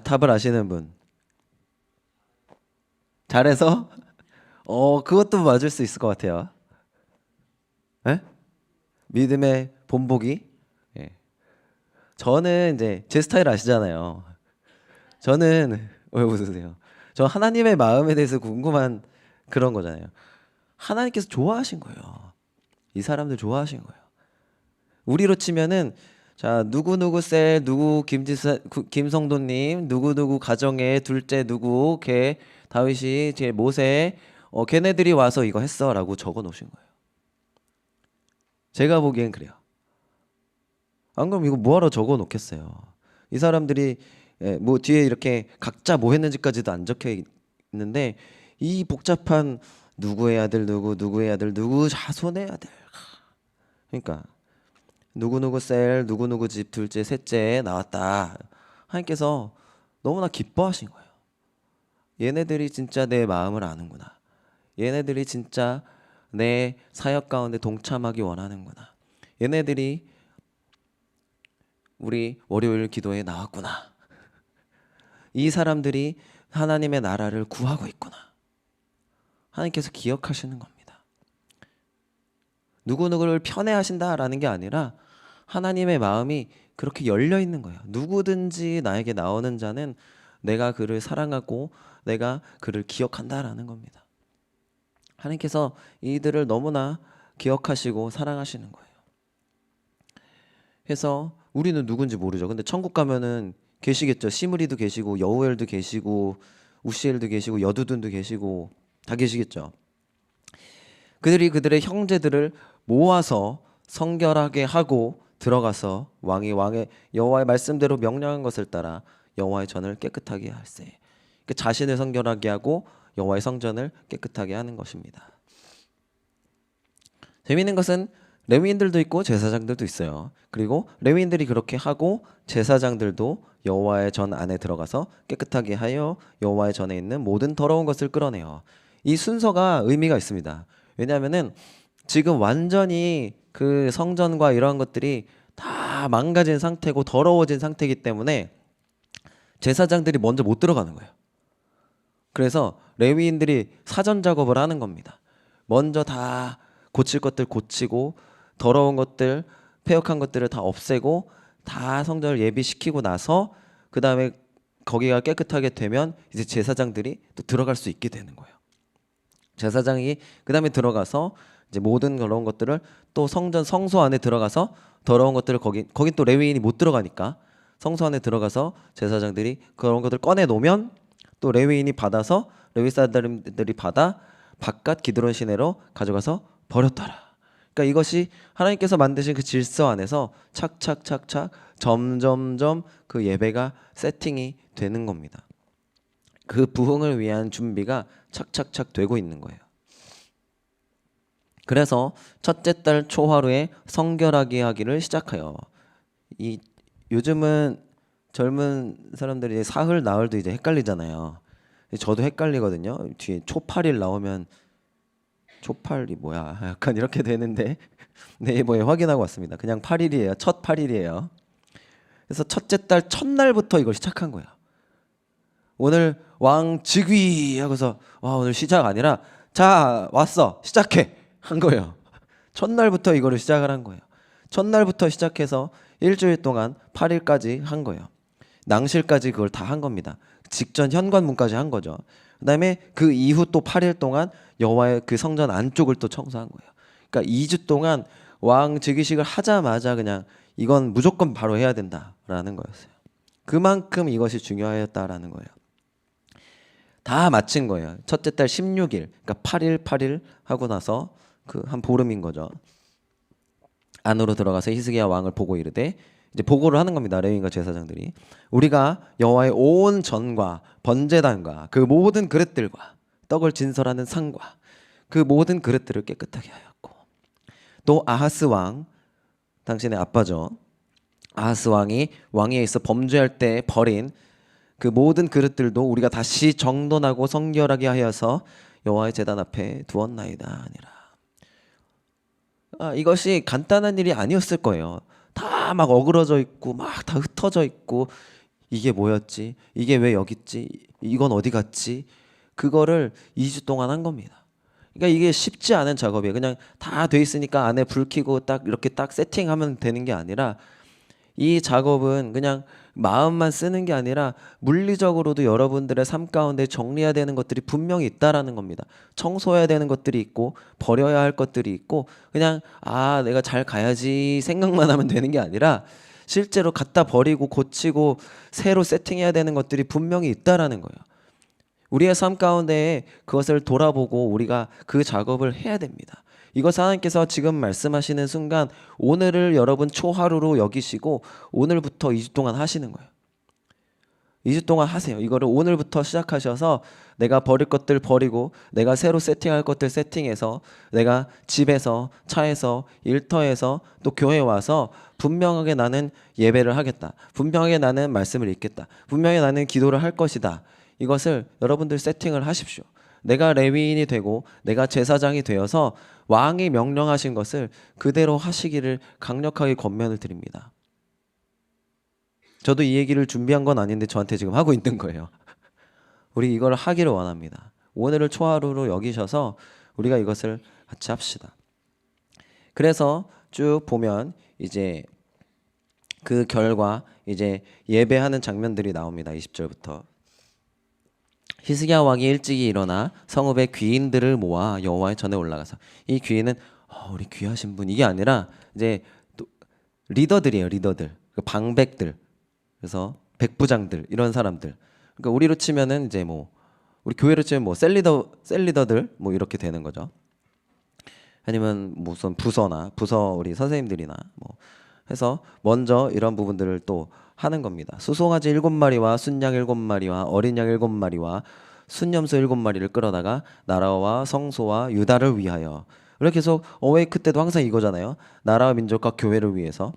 답을 아시는 분. 잘해서? 그것도 맞을 수 있을 것 같아요. 예? 믿음의 본보기? 예. 저는 이제 제 스타일 아시잖아요. 저는 왜 웃으세요? 저 하나님의 마음에 대해서 궁금한 그런 거잖아요. 하나님께서 좋아하신 거예요. 이 사람들 좋아하신 거예요. 우리로 치면은 자 누구 셀 누구 김성도님 누구 가정의 둘째 누구 걔 다윗이 제 모세 걔네들이 와서 이거 했어라고 적어 놓으신 거예요. 제가 보기엔 그래요. 안 그럼 이거 뭐하러 적어 놓겠어요. 이 사람들이 뭐 뒤에 이렇게 각자 뭐 했는지까지도 안 적혀 있는데 이 복잡한 누구의 아들 누구의 아들 누구 자손의 아들 그러니까 누구 셀 누구 집 둘째 셋째 나왔다. 하나님께서 너무나 기뻐하신 거예요. 얘네들이 진짜 내 마음을 아는구나. 얘네들이 진짜 내 사역 가운데 동참하기 원하는구나. 얘네들이 우리 월요일 기도에 나왔구나. 이 사람들이 하나님의 나라를 구하고 있구나. 하나님께서 기억하시는 겁니다. 누구를 편애하신다라는 게 아니라 하나님의 마음이 그렇게 열려 있는 거예요. 누구든지 나에게 나오는 자는 내가 그를 사랑하고 내가 그를 기억한다라는 겁니다. 하나님께서 이들을 너무나 기억하시고 사랑하시는 거예요. 그래서 우리는 누군지 모르죠. 근데 천국 가면은 계시겠죠. 시므리도 계시고 여우엘도 계시고 우시엘도 계시고 여두둔도 계시고 다 계시겠죠. 그들이 그들의 형제들을 모아서 성결하게 하고 들어가서 왕의 여호와의 말씀대로 명령한 것을 따라 여호와의 전을 깨끗하게 할세. 그 자신을 성결하게 하고 여호와의 성전을 깨끗하게 하는 것입니다. 재미있는 것은 레위인들도 있고 제사장들도 있어요. 그리고 레위인들이 그렇게 하고 제사장들도 여호와의 전 안에 들어가서 깨끗하게 하여 여호와의 전에 있는 모든 더러운 것을 끌어내요. 이 순서가 의미가 있습니다. 왜냐하면은 지금 완전히 그 성전과 이러한 것들이 다 망가진 상태고 더러워진 상태이기 때문에 제사장들이 먼저 못 들어가는 거예요. 그래서 레위인들이 사전 작업을 하는 겁니다. 먼저 다 고칠 것들 고치고 더러운 것들 폐역한 것들을 다 없애고 다 성전을 예비시키고 나서 그 다음에 거기가 깨끗하게 되면 이제 제사장들이 또 들어갈 수 있게 되는 거예요. 제사장이 그 다음에 들어가서 이제 모든 더러운 것들을 또 성전 성소 안에 들어가서 더러운 것들을 거긴 또 레위인이 못 들어가니까 성소 안에 들어가서 제사장들이 그런 것들 꺼내 놓으면 또 레위인이 받아서 레위 사람들이 받아 바깥 기드론 시내로 가져가서 버렸더라. 그러니까 이것이 하나님께서 만드신 그 질서 안에서 착착착착 점점점 그 예배가 세팅이 되는 겁니다. 그 부흥을 위한 준비가 착착착 되고 있는 거예요. 그래서 첫째 달 초하루에 성결하게 하기를 시작해요. 이 요즘은 젊은 사람들이 사흘 나흘도 이제 헷갈리잖아요. 저도 헷갈리거든요. 뒤에 초8일 나오면 초8이 뭐야? 약간 이렇게 되는데 네이버에 확인하고 왔습니다. 그냥 8일이에요. 첫 8일이에요. 그래서 첫째 달 첫날부터 이걸 시작한 거야. 오늘 왕 즉위 하고서 와 오늘 시작 아니라 자 왔어 시작해 한 거예요. 첫날부터 이거를 시작을 한 거예요. 첫날부터 시작해서 일주일 동안 8일까지 한 거예요. 낭실까지 그걸 다 한 겁니다. 직전 현관문까지 한 거죠. 그다음에 그 이후 또 8일 동안 여호와의 그 성전 안쪽을 또 청소한 거예요. 그러니까 2주 동안 왕 즉위식을 하자마자 그냥 이건 무조건 바로 해야 된다라는 거였어요. 그만큼 이것이 중요하였다라는 거예요. 다 마친 거예요. 첫째 달 16일, 그러니까 8일 하고 나서 그 한 보름인 거죠. 안으로 들어가서 히스기야 왕을 보고 이르되 이제 보고를 하는 겁니다. 레위인과 제사장들이 우리가 여호와의 온 전과 번제단과 그 모든 그릇들과 떡을 진설하는 상과 그 모든 그릇들을 깨끗하게 하였고 또 아하스 왕 당신의 아빠죠. 아하스 왕이 왕위에 있어 범죄할 때 버린 그 모든 그릇들도 우리가 다시 정돈하고 성결하게 하여서 여호와의 제단 앞에 두었나이다 아니라. 이것이 간단한 일이 아니었을 거예요. 다 막 어그러져 있고 막 다 흩어져 있고 이게 뭐였지? 이게 왜 여기 있지? 이건 어디 갔지? 그거를 2주 동안 한 겁니다. 그러니까 이게 쉽지 않은 작업이에요. 그냥 다 돼 있으니까 안에 불 켜고 딱 이렇게 딱 세팅하면 되는 게 아니라 이 작업은 그냥 마음만 쓰는 게 아니라 물리적으로도 여러분들의 삶 가운데 정리해야 되는 것들이 분명히 있다라는 겁니다. 청소해야 되는 것들이 있고 버려야 할 것들이 있고 그냥 내가 잘 가야지 생각만 하면 되는 게 아니라 실제로 갖다 버리고 고치고 새로 세팅해야 되는 것들이 분명히 있다라는 거예요. 우리의 삶 가운데 그것을 돌아보고 우리가 그 작업을 해야 됩니다. 이것을 하나님께서 지금 말씀하시는 순간 오늘을 여러분 초하루로 여기시고 오늘부터 2주 동안 하시는 거예요. 2주 동안 하세요. 이거를 오늘부터 시작하셔서 내가 버릴 것들 버리고 내가 새로 세팅할 것들 세팅해서 내가 집에서 차에서 일터에서 또 교회에 와서 분명하게 나는 예배를 하겠다. 분명하게 나는 말씀을 읽겠다. 분명히 나는 기도를 할 것이다. 이것을 여러분들 세팅을 하십시오. 내가 레위인이 되고 내가 제사장이 되어서 왕이 명령하신 것을 그대로 하시기를 강력하게 권면을 드립니다. 저도 이 얘기를 준비한 건 아닌데 저한테 지금 하고 있는 거예요. 우리 이걸 하기를 원합니다. 오늘을 초하루로 여기셔서 우리가 이것을 같이 합시다. 그래서 쭉 보면 이제 그 결과 이제 예배하는 장면들이 나옵니다. 20절부터. 히스기야 왕이 일찍이 일어나 성읍의 귀인들을 모아 여호와의 전에 올라가서 이 귀인은 우리 귀하신 분 이게 아니라 이제 또 리더들이에요. 리더들, 방백들, 그래서 백부장들 이런 사람들. 그러니까 우리로 치면은 이제 뭐 우리 교회로 치면 뭐 셀리더들 뭐 이렇게 되는 거죠. 아니면 무슨 부서 우리 선생님들이나 뭐 해서 먼저 이런 부분들을 또 하는 겁니다. 수송아지 7마리와 순양 7마리와 어린 양 7마리와 순염소 7마리를 끌어다가 나라와 성소와 유다를 위하여. 이렇게 계속 어웨이크 때도 항상 이거잖아요. 나라와 민족과 교회를 위해서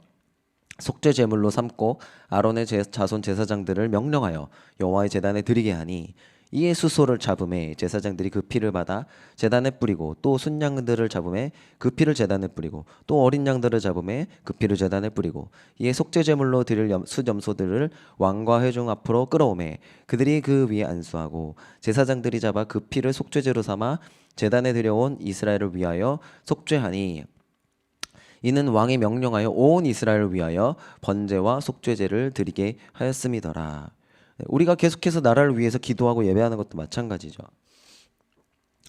속죄 제물로 삼고 아론의 자손 제사장들을 명령하여 여호와의 제단에 드리게 하니 이에 수소를 잡음에 제사장들이 그 피를 받아 제단에 뿌리고 또 순양들을 잡음에 그 피를 제단에 뿌리고 또 어린 양들을 잡음에 그 피를 제단에 뿌리고 이에 속죄 제물로 드릴 수염소들을 왕과 회중 앞으로 끌어오매 그들이 그 위에 안수하고 제사장들이 잡아 그 피를 속죄제로 삼아 제단에 들여온 이스라엘을 위하여 속죄하니 이는 왕이 명령하여 온 이스라엘을 위하여 번제와 속죄제를 드리게 하였음이더라. 우리가 계속해서 나라를 위해서 기도하고 예배하는 것도 마찬가지죠.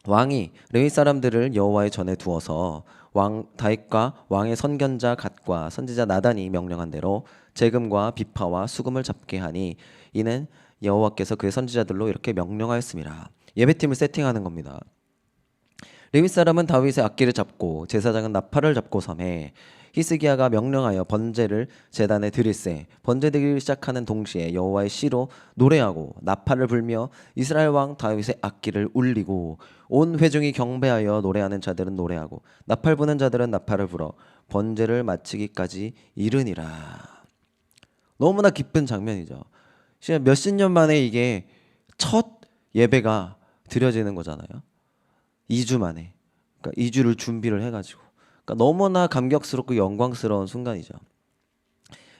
왕이 레위 사람들을 여호와의 전에 두어서 왕 다윗과 왕의 선견자 갓과 선지자 나단이 명령한 대로 재금과 비파와 수금을 잡게 하니 이는 여호와께서 그의 선지자들로 이렇게 명령하였음이라. 예배팀을 세팅하는 겁니다. 레위 사람은 다윗의 악기를 잡고 제사장은 나팔을 잡고 섬에 히스기야가 명령하여 번제를 제단에 드릴세 번제 드리기 시작하는 동시에 여호와의 시로 노래하고 나팔을 불며 이스라엘 왕 다윗의 악기를 울리고 온 회중이 경배하여 노래하는 자들은 노래하고 나팔 부는 자들은 나팔을 불어 번제를 마치기까지 이르니라. 너무나 기쁜 장면이죠. 몇십 년 만에 이게 첫 예배가 드려지는 거잖아요. 2주 만에. 그러니까 2주를 준비를 해가지고. 그러니까 너무나 감격스럽고 영광스러운 순간이죠.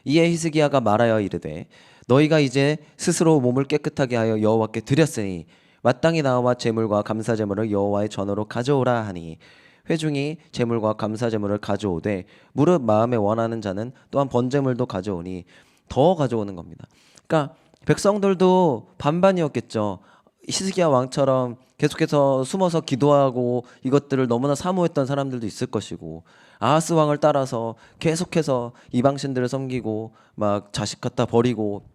이에 히스기야가 말하여 이르되 너희가 이제 스스로 몸을 깨끗하게 하여 여호와께 드렸으니 마땅히 나와 제물과 감사 제물을 여호와의 전으로 가져오라 하니 회중이 제물과 감사 제물을 가져오되 무릇 마음에 원하는 자는 또한 번제물도 가져오니 더 가져오는 겁니다. 그러니까 백성들도 반반이었겠죠. 히스기야 왕처럼 계속해서 숨어서 기도하고 이것들을 너무나 사모했던 사람들도 있을 것이고 아하스 왕을 따라서 계속해서 이방신들을 섬기고 막 자식 갖다 버리고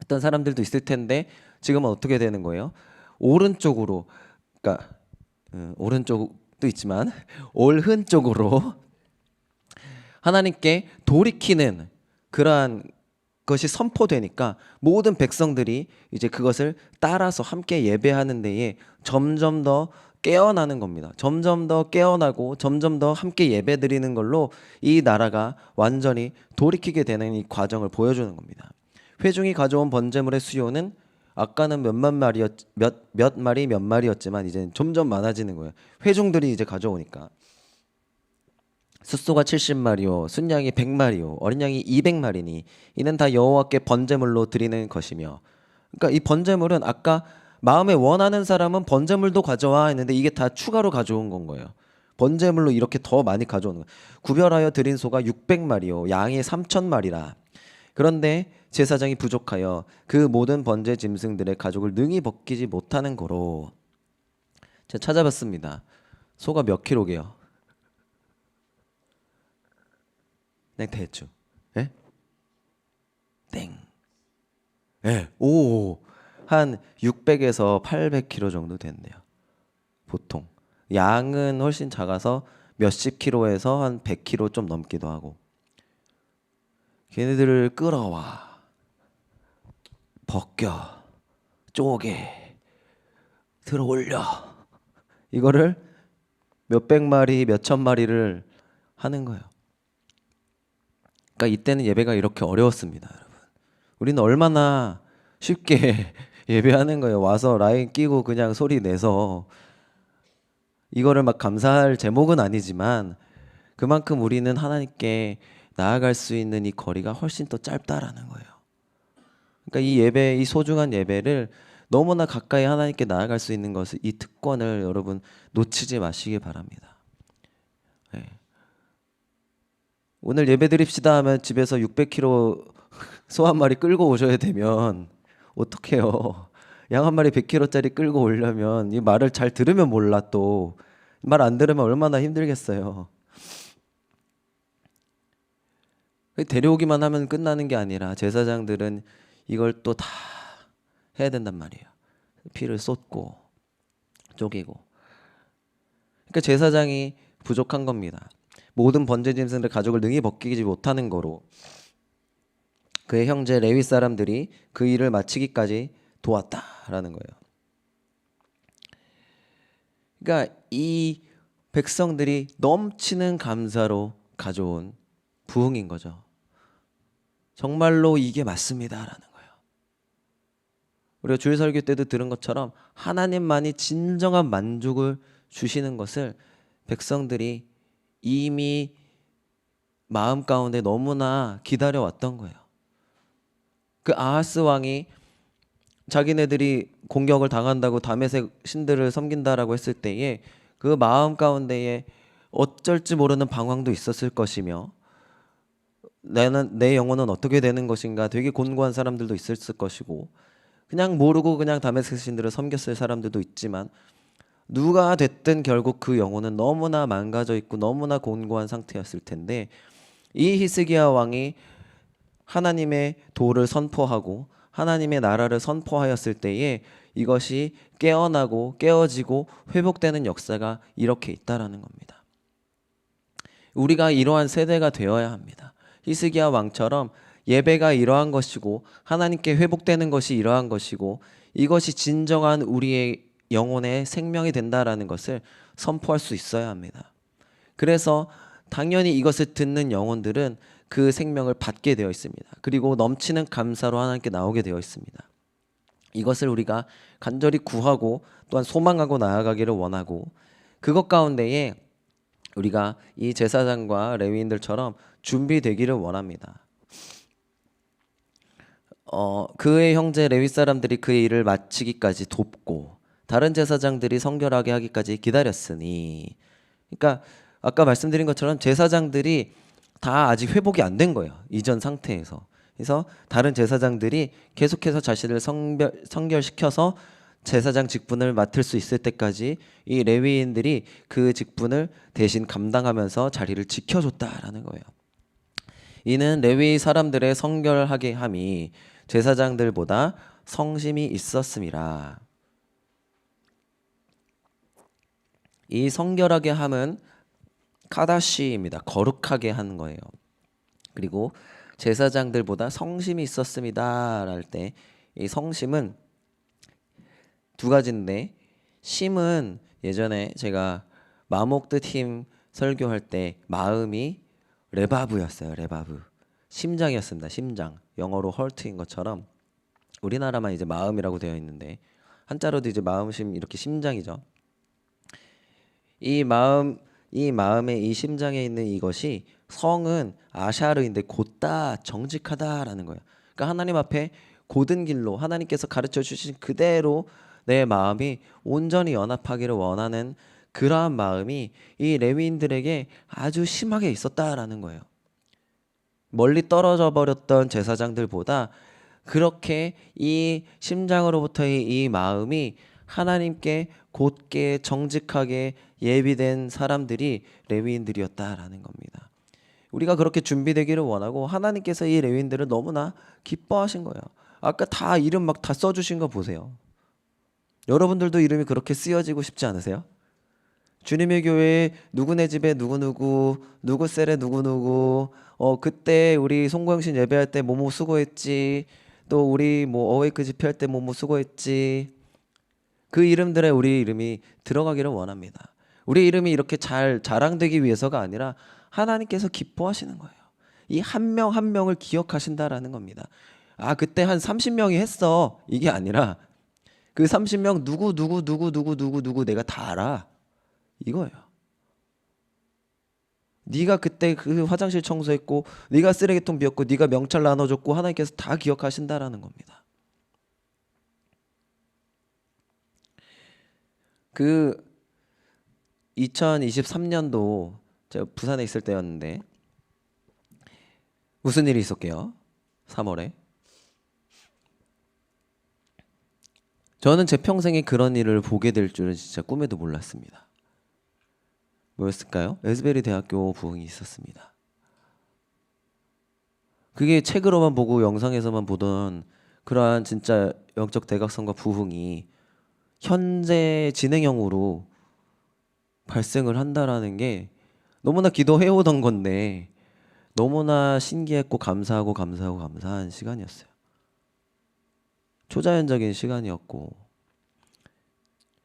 했던 사람들도 있을 텐데 지금은 어떻게 되는 거예요? 오른쪽으로, 그러니까 오른쪽도 있지만 올흔 쪽으로 하나님께 돌이키는 그러한 것이 선포되니까 모든 백성들이 이제 그것을 따라서 함께 예배하는 데에 점점 더 깨어나는 겁니다. 점점 더 깨어나고 점점 더 함께 예배드리는 걸로 이 나라가 완전히 돌이키게 되는 이 과정을 보여주는 겁니다. 회중이 가져온 번제물의 수요는 아까는 몇 마리였지만 이제는 점점 많아지는 거예요. 회중들이 이제 가져오니까. 숫소가 70마리요 순양이 100마리요 어린 양이 200마리니 이는 다 여호와께 번제물로 드리는 것이며. 그러니까 이 번제물은 아까 마음에 원하는 사람은 번제물도 가져와 했는데 이게 다 추가로 가져온 건 거예요. 번제물로 이렇게 더 많이 가져오는 거예요. 구별하여 드린 소가 600마리요 양이 3,000마리라. 그런데 제사장이 부족하여 그 모든 번제 짐승들의 가죽을 능히 벗기지 못하는 거로. 제가 찾아봤습니다. 소가 몇 킬로게요? 그냥 대충. 예? 땡. 예. 오. 한 600에서 800kg 정도 된대요. 보통. 양은 훨씬 작아서 몇십 킬로에서 한 100kg 좀 넘기도 하고. 걔네들을 끌어와. 벗겨. 쪼개. 들어 올려. 이거를 몇백 마리, 몇천 마리를 하는 거예요. 그러니까 이때는 예배가 이렇게 어려웠습니다, 여러분. 우리는 얼마나 쉽게 예배하는 거예요. 와서 라인 끼고 그냥 소리 내서. 이거를 막 감사할 제목은 아니지만 그만큼 우리는 하나님께 나아갈 수 있는 이 거리가 훨씬 더 짧다라는 거예요. 그러니까 이 예배, 이 소중한 예배를 너무나 가까이 하나님께 나아갈 수 있는 것을, 이 특권을 여러분 놓치지 마시기 바랍니다. 네. 오늘 예배 드립시다 하면 집에서 600kg 소 한 마리 끌고 오셔야 되면 어떡해요. 양 한 마리 100kg짜리 끌고 오려면 이 말을 잘 들으면 몰라. 또 말 안 들으면 얼마나 힘들겠어요. 데려오기만 하면 끝나는 게 아니라 제사장들은 이걸 또 다 해야 된단 말이에요. 피를 쏟고 쪼개고. 그러니까 제사장이 부족한 겁니다. 모든 번제 짐승들 가죽을 능히 벗기지 못하는 거로 그의 형제 레위 사람들이 그 일을 마치기까지 도왔다라는 거예요. 그러니까 이 백성들이 넘치는 감사로 가져온 부흥인 거죠. 정말로 이게 맞습니다라는 거예요. 우리가 주일 설교 때도 들은 것처럼 하나님만이 진정한 만족을 주시는 것을 백성들이 이미 마음 가운데 너무나 기다려왔던 거예요. 그 아하스 왕이 자기네들이 공격을 당한다고 다메섹 신들을 섬긴다라고 했을 때에 그 마음 가운데에 어쩔지 모르는 방황도 있었을 것이며, 내 영혼은 어떻게 되는 것인가 되게 곤고한 사람들도 있었을 것이고, 그냥 모르고 그냥 다메섹 신들을 섬겼을 사람들도 있지만, 누가 됐든 결국 그 영혼은 너무나 망가져 있고 너무나 곤고한 상태였을 텐데, 이 히스기야 왕이 하나님의 도를 선포하고 하나님의 나라를 선포하였을 때에 이것이 깨어나고 깨어지고 회복되는 역사가 이렇게 있다라는 겁니다. 우리가 이러한 세대가 되어야 합니다. 히스기야 왕처럼 예배가 이러한 것이고 하나님께 회복되는 것이 이러한 것이고 이것이 진정한 우리의 영혼의 생명이 된다라는 것을 선포할 수 있어야 합니다. 그래서 당연히 이것을 듣는 영혼들은 그 생명을 받게 되어 있습니다. 그리고 넘치는 감사로 하나님께 나오게 되어 있습니다. 이것을 우리가 간절히 구하고 또한 소망하고 나아가기를 원하고, 그것 가운데에 우리가 이 제사장과 레위인들처럼 준비되기를 원합니다. 그의 형제 레위 사람들이 그의 일을 마치기까지 돕고 다른 제사장들이 성결하게 하기까지 기다렸으니, 그러니까 아까 말씀드린 것처럼 제사장들이 다 아직 회복이 안 된 거예요. 이전 상태에서. 그래서 다른 제사장들이 계속해서 자신을 성결시켜서 제사장 직분을 맡을 수 있을 때까지 이 레위인들이 그 직분을 대신 감당하면서 자리를 지켜줬다라는 거예요. 이는 레위 사람들의 성결하게 함이 제사장들보다 성심이 있었음이라. 이 성결하게 함은 카다시입니다. 거룩하게 하는 거예요. 그리고 제사장들보다 성심이 있었습니다 할 때 이 성심은 두 가지인데, 심은 예전에 제가 마목드 팀 설교할 때 마음이 레바브였어요. 레바브. 심장이었습니다. 심장. 영어로 헐트인 것처럼 우리나라만 이제 마음이라고 되어 있는데 한자로도 이제 마음심 이렇게 심장이죠. 이 마음 이 마음의 이 심장에 있는 이것이 성은 아샤르인데 곧다 정직하다라는 거예요. 그러니까 하나님 앞에 곧은 길로 하나님께서 가르쳐 주신 그대로 내 마음이 온전히 연합하기를 원하는 그러한 마음이 이 레위인들에게 아주 심하게 있었다라는 거예요. 멀리 떨어져 버렸던 제사장들보다 그렇게 이 심장으로부터의 이 마음이 하나님께 곧게 정직하게 예비된 사람들이 레위인들이었다라는 겁니다. 우리가 그렇게 준비되기를 원하고 하나님께서 이 레위인들을 너무나 기뻐하신 거예요. 아까 다 이름 막 다 써주신 거 보세요. 여러분들도 이름이 그렇게 쓰여지고 싶지 않으세요? 주님의 교회에 누구네 집에 누구누구 누구 셀에 누구누구 그때 우리 송구영신 예배할 때 뭐뭐 수고했지, 또 우리 뭐 어웨이크 집회할 때 뭐뭐 수고했지, 그 이름들에 우리 이름이 들어가기를 원합니다. 우리 이름이 이렇게 잘 자랑되기 위해서가 아니라 하나님께서 기뻐하시는 거예요. 이 한 명 한 명을 기억하신다라는 겁니다. 아 그때 한 30명이 했어 이게 아니라 그 30명 누구 내가 다 알아 이거예요. 네가 그때 그 화장실 청소했고 네가 쓰레기통 비웠고 네가 명찰 나눠줬고 하나님께서 다 기억하신다라는 겁니다. 그 2023년도 제가 부산에 있을 때였는데 무슨 일이 있었게요? 3월에 저는 제 평생에 그런 일을 보게 될 줄은 진짜 꿈에도 몰랐습니다. 뭐였을까요? 에스베리 대학교 부흥이 있었습니다. 그게 책으로만 보고 영상에서만 보던 그러한 진짜 영적 대각성과 부흥이 현재 진행형으로 발생을 한다라는 게 너무나 기도해오던 건데 너무나 신기했고 감사한 시간이었어요. 초자연적인 시간이었고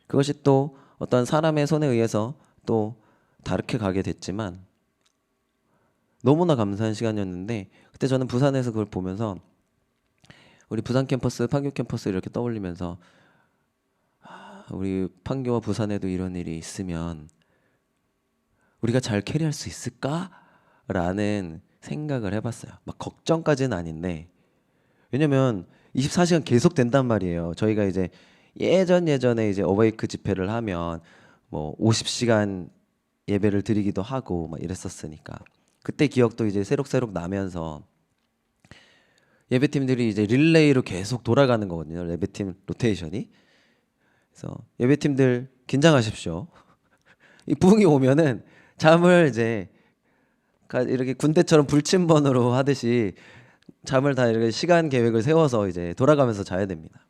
그것이 또 어떤 사람의 손에 의해서 또 다르게 가게 됐지만 너무나 감사한 시간이었는데 그때 저는 부산에서 그걸 보면서 우리 부산 캠퍼스, 판교 캠퍼스 이렇게 떠올리면서 우리 판교와 부산에도 이런 일이 있으면 우리가 잘 캐리할 수 있을까라는 생각을 해봤어요. 막 걱정까지는 아닌데 왜냐면 24시간 계속 된단 말이에요. 저희가 이제 예전에 이제 어웨이크 집회를 하면 뭐 50시간 예배를 드리기도 하고 막 이랬었으니까 그때 기억도 이제 새록새록 나면서 예배팀들이 이제 릴레이로 계속 돌아가는 거거든요. 예배팀 로테이션이. 그래서 예배팀들 긴장하십시오. 이 부흥이 오면은 잠을 이제 이렇게 군대처럼 불침번으로 하듯이 잠을 다 이렇게 시간 계획을 세워서 이제 돌아가면서 자야 됩니다.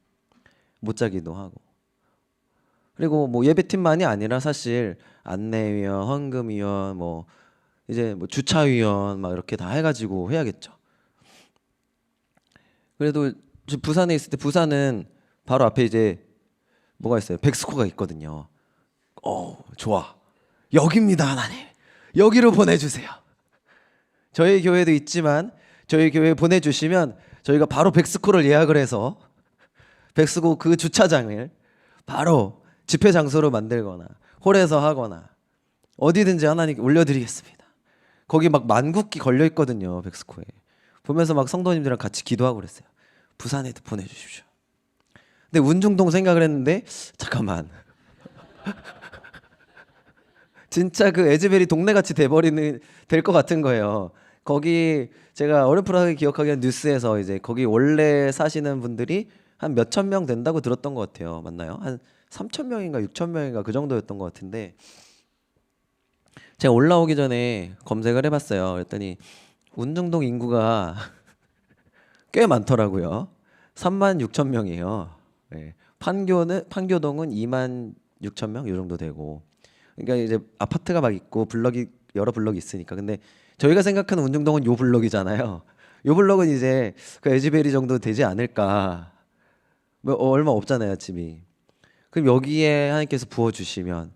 못 자기도 하고. 그리고 뭐 예배팀만이 아니라 사실 안내위원, 헌금위원, 뭐 이제 뭐 주차위원 막 이렇게 다 해가지고 해야겠죠. 그래도 부산에 있을 때 부산은 바로 앞에 이제 뭐가 있어요? 백스코가 있거든요. 좋아. 여기입니다, 하나님. 여기로 보내주세요. 저희 교회도 있지만 저희 교회에 보내주시면 저희가 바로 백스코를 예약을 해서 백스코 그 주차장을 바로 집회 장소로 만들거나 홀에서 하거나 어디든지 하나님께 올려드리겠습니다. 거기 막 만국기 걸려 있거든요, 백스코에. 보면서 막 성도님들이랑 같이 기도하고 그랬어요. 부산에도 보내주십시오. 근데 운중동 생각을 했는데 잠깐만. 진짜 그 에즈벨이 동네같이 돼버리는 될 것 같은 거예요. 거기 제가 어렴풋하게 기억하기엔 뉴스에서 이제 거기 원래 사시는 분들이 한 몇천 명 된다고 들었던 것 같아요. 맞나요? 한 3천 명인가 6천 명인가 그 정도였던 것 같은데 제가 올라오기 전에 검색을 해봤어요. 그랬더니 운중동 인구가 꽤 많더라고요. 3만 6천 명이에요. 네. 판교동은 2만 6천 명 이 정도 되고. 그러니까 이제 아파트가 막 있고 블럭이 여러 블럭이 있으니까. 근데 저희가 생각하는 운중동은 요 블럭이잖아요. 요 블럭은 이제 그 에즈베리 정도 되지 않을까. 뭐 얼마 없잖아요, 집이. 그럼 여기에 하나님께서 부어 주시면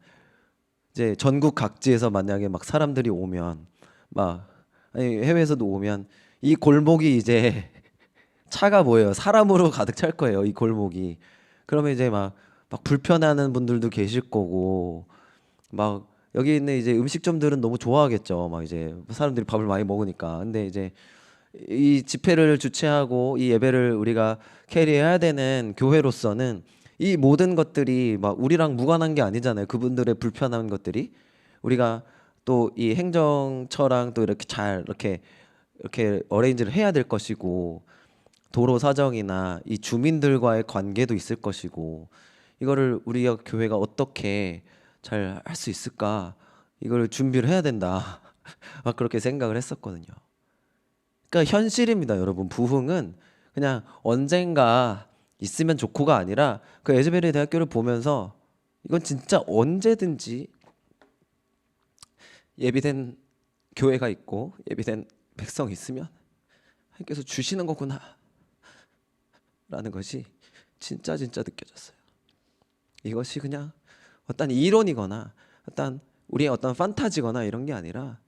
이제 전국 각지에서 만약에 막 사람들이 오면 막 아니 해외에서도 오면 이 골목이 이제 차가 보여요. 사람으로 가득 찰 거예요, 이 골목이. 그러면 이제 막 불편해하는 분들도 계실 거고 막 여기 있는 이제 음식점들은 너무 좋아하겠죠. 막 이제 사람들이 밥을 많이 먹으니까. 근데 이제 이 집회를 주최하고 이 예배를 우리가 캐리해야 되는 교회로서는 이 모든 것들이 막 우리랑 무관한 게 아니잖아요. 그분들의 불편한 것들이 우리가 또 이 행정처랑 또 이렇게 잘 이렇게 어레인지를 해야 될 것이고, 도로 사정이나 이 주민들과의 관계도 있을 것이고, 이거를 우리가 교회가 어떻게 잘 할 수 있을까, 이걸 준비를 해야 된다. 막 그렇게 생각을 했었거든요. 그러니까 현실입니다, 여러분. 부흥은 그냥 언젠가 있으면 좋고가 아니라 그 에즈베리 대학교를 보면서 이건 진짜 언제든지 예비된 교회가 있고 예비된 백성이 있으면 하나님께서 주시는 거구나 라는 것이 진짜 느껴졌어요. 이것이 그냥 어떤 이론이거나 어떤 우리의 어떤 판타지거나 이런 게 아니라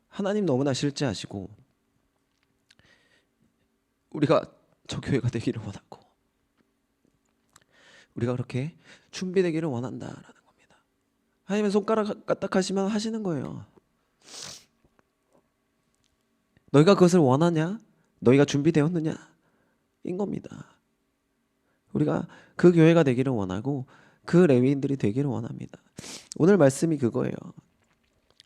하나님 너무나 실제하시고 우리가 저 교회가 되기를 원하고 우리가 그렇게 준비되기를 원한다라는 겁니다. 하나님의 손가락 까딱하시면 하시는 거예요. 너희가 그것을 원하냐? 너희가 준비되었느냐? 인 겁니다. 우리가 그 교회가 되기를 원하고 그 레위인들이 되기를 원합니다. 오늘 말씀이 그거예요.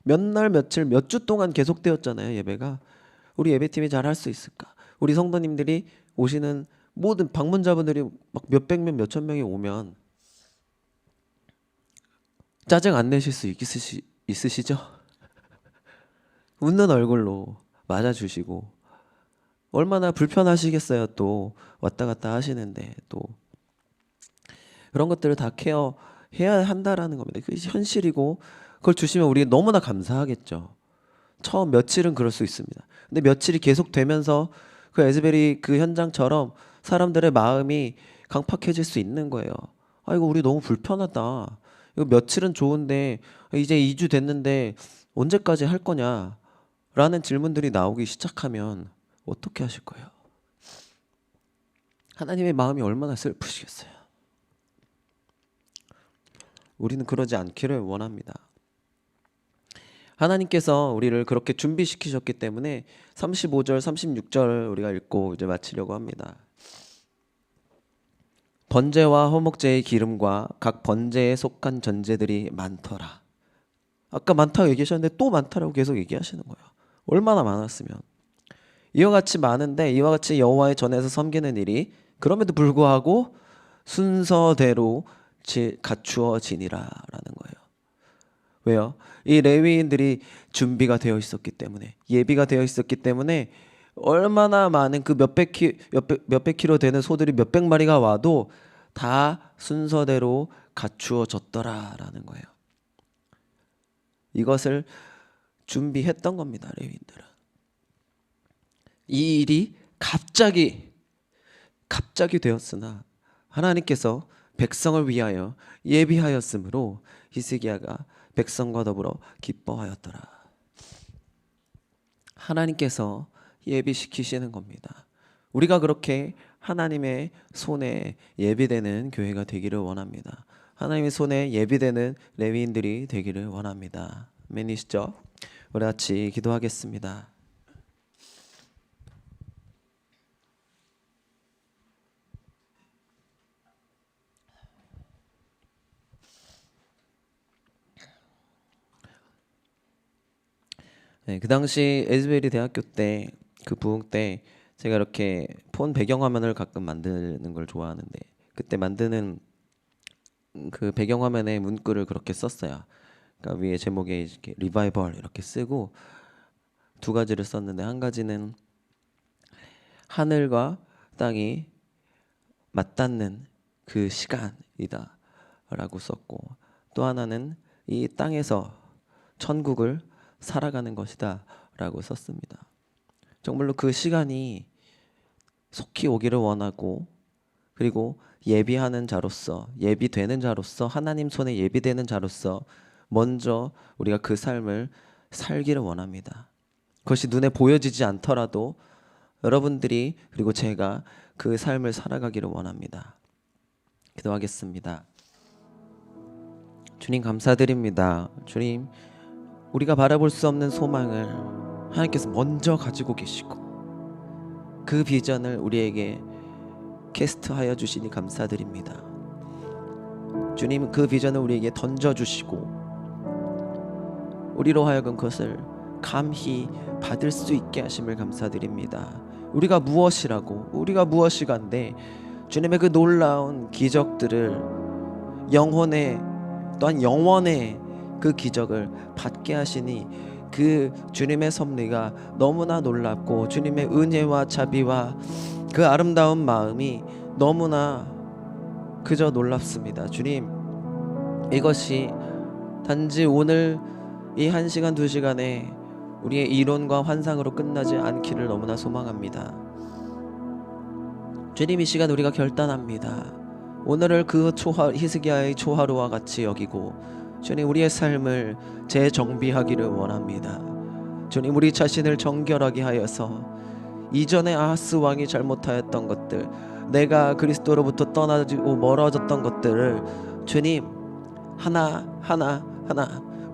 몇 날 며칠 몇 주 동안 계속되었잖아요, 예배가. 우리 예배팀이 잘 할 수 있을까? 우리 성도님들이 오시는 모든 방문자분들이 막 몇백 명 몇천 명이 오면 짜증 안 내실 수 있으시죠? 웃는 얼굴로 맞아주시고 얼마나 불편하시겠어요. 또 왔다 갔다 하시는데 또 그런 것들을 다 케어해야 한다라는 겁니다. 그게 현실이고 그걸 주시면 우리 너무나 감사하겠죠. 처음 며칠은 그럴 수 있습니다. 근데 며칠이 계속 되면서 그 에즈베리 그 현장처럼 사람들의 마음이 강팍해질 수 있는 거예요. 아, 이거 우리 너무 불편하다. 이거 며칠은 좋은데 이제 2주 됐는데 언제까지 할 거냐? 라는 질문들이 나오기 시작하면 어떻게 하실 거예요? 하나님의 마음이 얼마나 슬프시겠어요. 우리는 그러지 않기를 원합니다. 하나님께서 우리를 그렇게 준비시키셨기 때문에 35절, 36절 우리가 읽고 이제 마치려고 합니다. 번제와 화목제의 기름과 각 번제에 속한 전제들이 많더라. 아까 많다고 얘기하셨는데 또 많다라고 계속 얘기하시는 거예요. 얼마나 많았으면. 이와 같이 많은데 이와 같이 여호와의 전에서 섬기는 일이 그럼에도 불구하고 순서대로 갖추어지니라라는 거예요. 왜요? 이 레위인들이 준비가 되어 있었기 때문에, 예비가 되어 있었기 때문에 얼마나 많은 그 몇백 킬로 되는 소들이 몇백 마리가 와도 다 순서대로 갖추어졌더라라는 거예요. 이것을 준비했던 겁니다, 레위인들은. 이 일이 갑자기 되었으나 하나님께서 백성을 위하여 예비하였으므로 히스기야가 백성과 더불어 기뻐하였더라. 하나님께서 예비시키시는 겁니다. 우리가 그렇게 하나님의 손에 예비되는 교회가 되기를 원합니다. 하나님의 손에 예비되는 레위인들이 되기를 원합니다. 아멘이시죠? 우리 같이 기도하겠습니다. 네, 그 당시 에즈베리 대학교 때 그 부흥 때 제가 이렇게 폰 배경화면을 가끔 만드는 걸 좋아하는데 그때 만드는 그 배경화면에 문구를 그렇게 썼어요. 그러니까 위에 제목에 이렇게 리바이벌 이렇게 쓰고 두 가지를 썼는데 한 가지는 하늘과 땅이 맞닿는 그 시간이다 라고 썼고 또 하나는 이 땅에서 천국을 살아가는 것이다 라고 썼습니다. 정말로 그 시간이 속히 오기를 원하고 그리고 예비하는 자로서 예비되는 자로서 하나님 손에 예비되는 자로서 먼저 우리가 그 삶을 살기를 원합니다. 그것이 눈에 보여지지 않더라도 여러분들이 그리고 제가 그 삶을 살아가기를 원합니다. 기도하겠습니다. 주님 감사드립니다. 주님 우리가 바라볼 수 없는 소망을 하나님께서 먼저 가지고 계시고 그 비전을 우리에게 캐스트하여 주시니 감사드립니다. 주님, 그 비전을 우리에게 던져주시고 우리로 하여금 그것을 감히 받을 수 있게 하심을 감사드립니다. 우리가 무엇이간데 주님의 그 놀라운 기적들을 영혼의 또한 영원의 그 기적을 받게 하시니 그 주님의 섭리가 너무나 놀랍고 주님의 은혜와 자비와 그 아름다운 마음이 너무나 그저 놀랍습니다. 주님, 이것이 단지 오늘 이 1시간 2시간에 우리의 이론과 환상으로 끝나지 않기를 너무나 소망합니다. 주님, 이 시간 우리가 결단합니다. 오늘을 그 히스기야의 초하루와 같이 여기고 주님, 우리의 삶을 재정비하기를 원합니다. 주님, 우리 자신을 정결하게 하여서 이전에 아하스 왕이 잘못하였던 것들, 내가 그리스도로부터 떠나지고 멀어졌던 것들을 주님 하나하나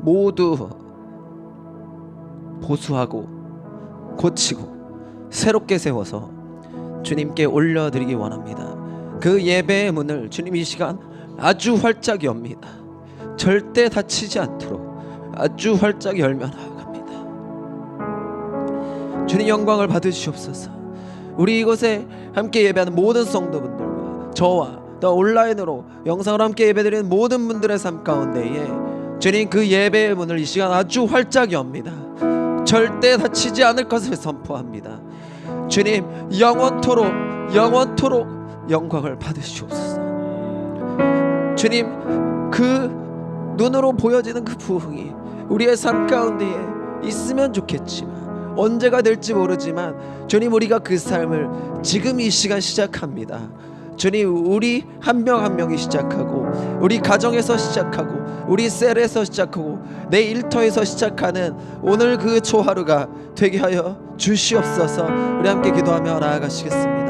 모두 보수하고 고치고 새롭게 세워서 주님께 올려드리기 원합니다. 그 예배의 문을 주님 이 시간 아주 활짝 엽니다. 절대 닫히지 않도록 아주 활짝 열며 나아갑니다. 주님, 영광을 받으시옵소서. 우리 이곳에 함께 예배하는 모든 성도분들과 저와 또 온라인으로 영상으로 함께 예배드리는 모든 분들의 삶 가운데에 주님, 그 예배의 문을 이 시간 아주 활짝 엽니다. 절대 닫히지 않을 것을 선포합니다. 주님, 영원토록 영광을 받으시옵소서. 주님, 그 눈으로 보여지는 그 부흥이 우리의 삶 가운데에 있으면 좋겠지만 언제가 될지 모르지만 주님, 우리가 그 삶을 지금 이 시간 시작합니다. 주님, 우리 한 명 한 명이 시작하고 우리 가정에서 시작하고 우리 셀에서 시작하고 내 일터에서 시작하는 오늘 그 초하루가 되게 하여 주시옵소서. 우리 함께 기도하며 나아가시겠습니다.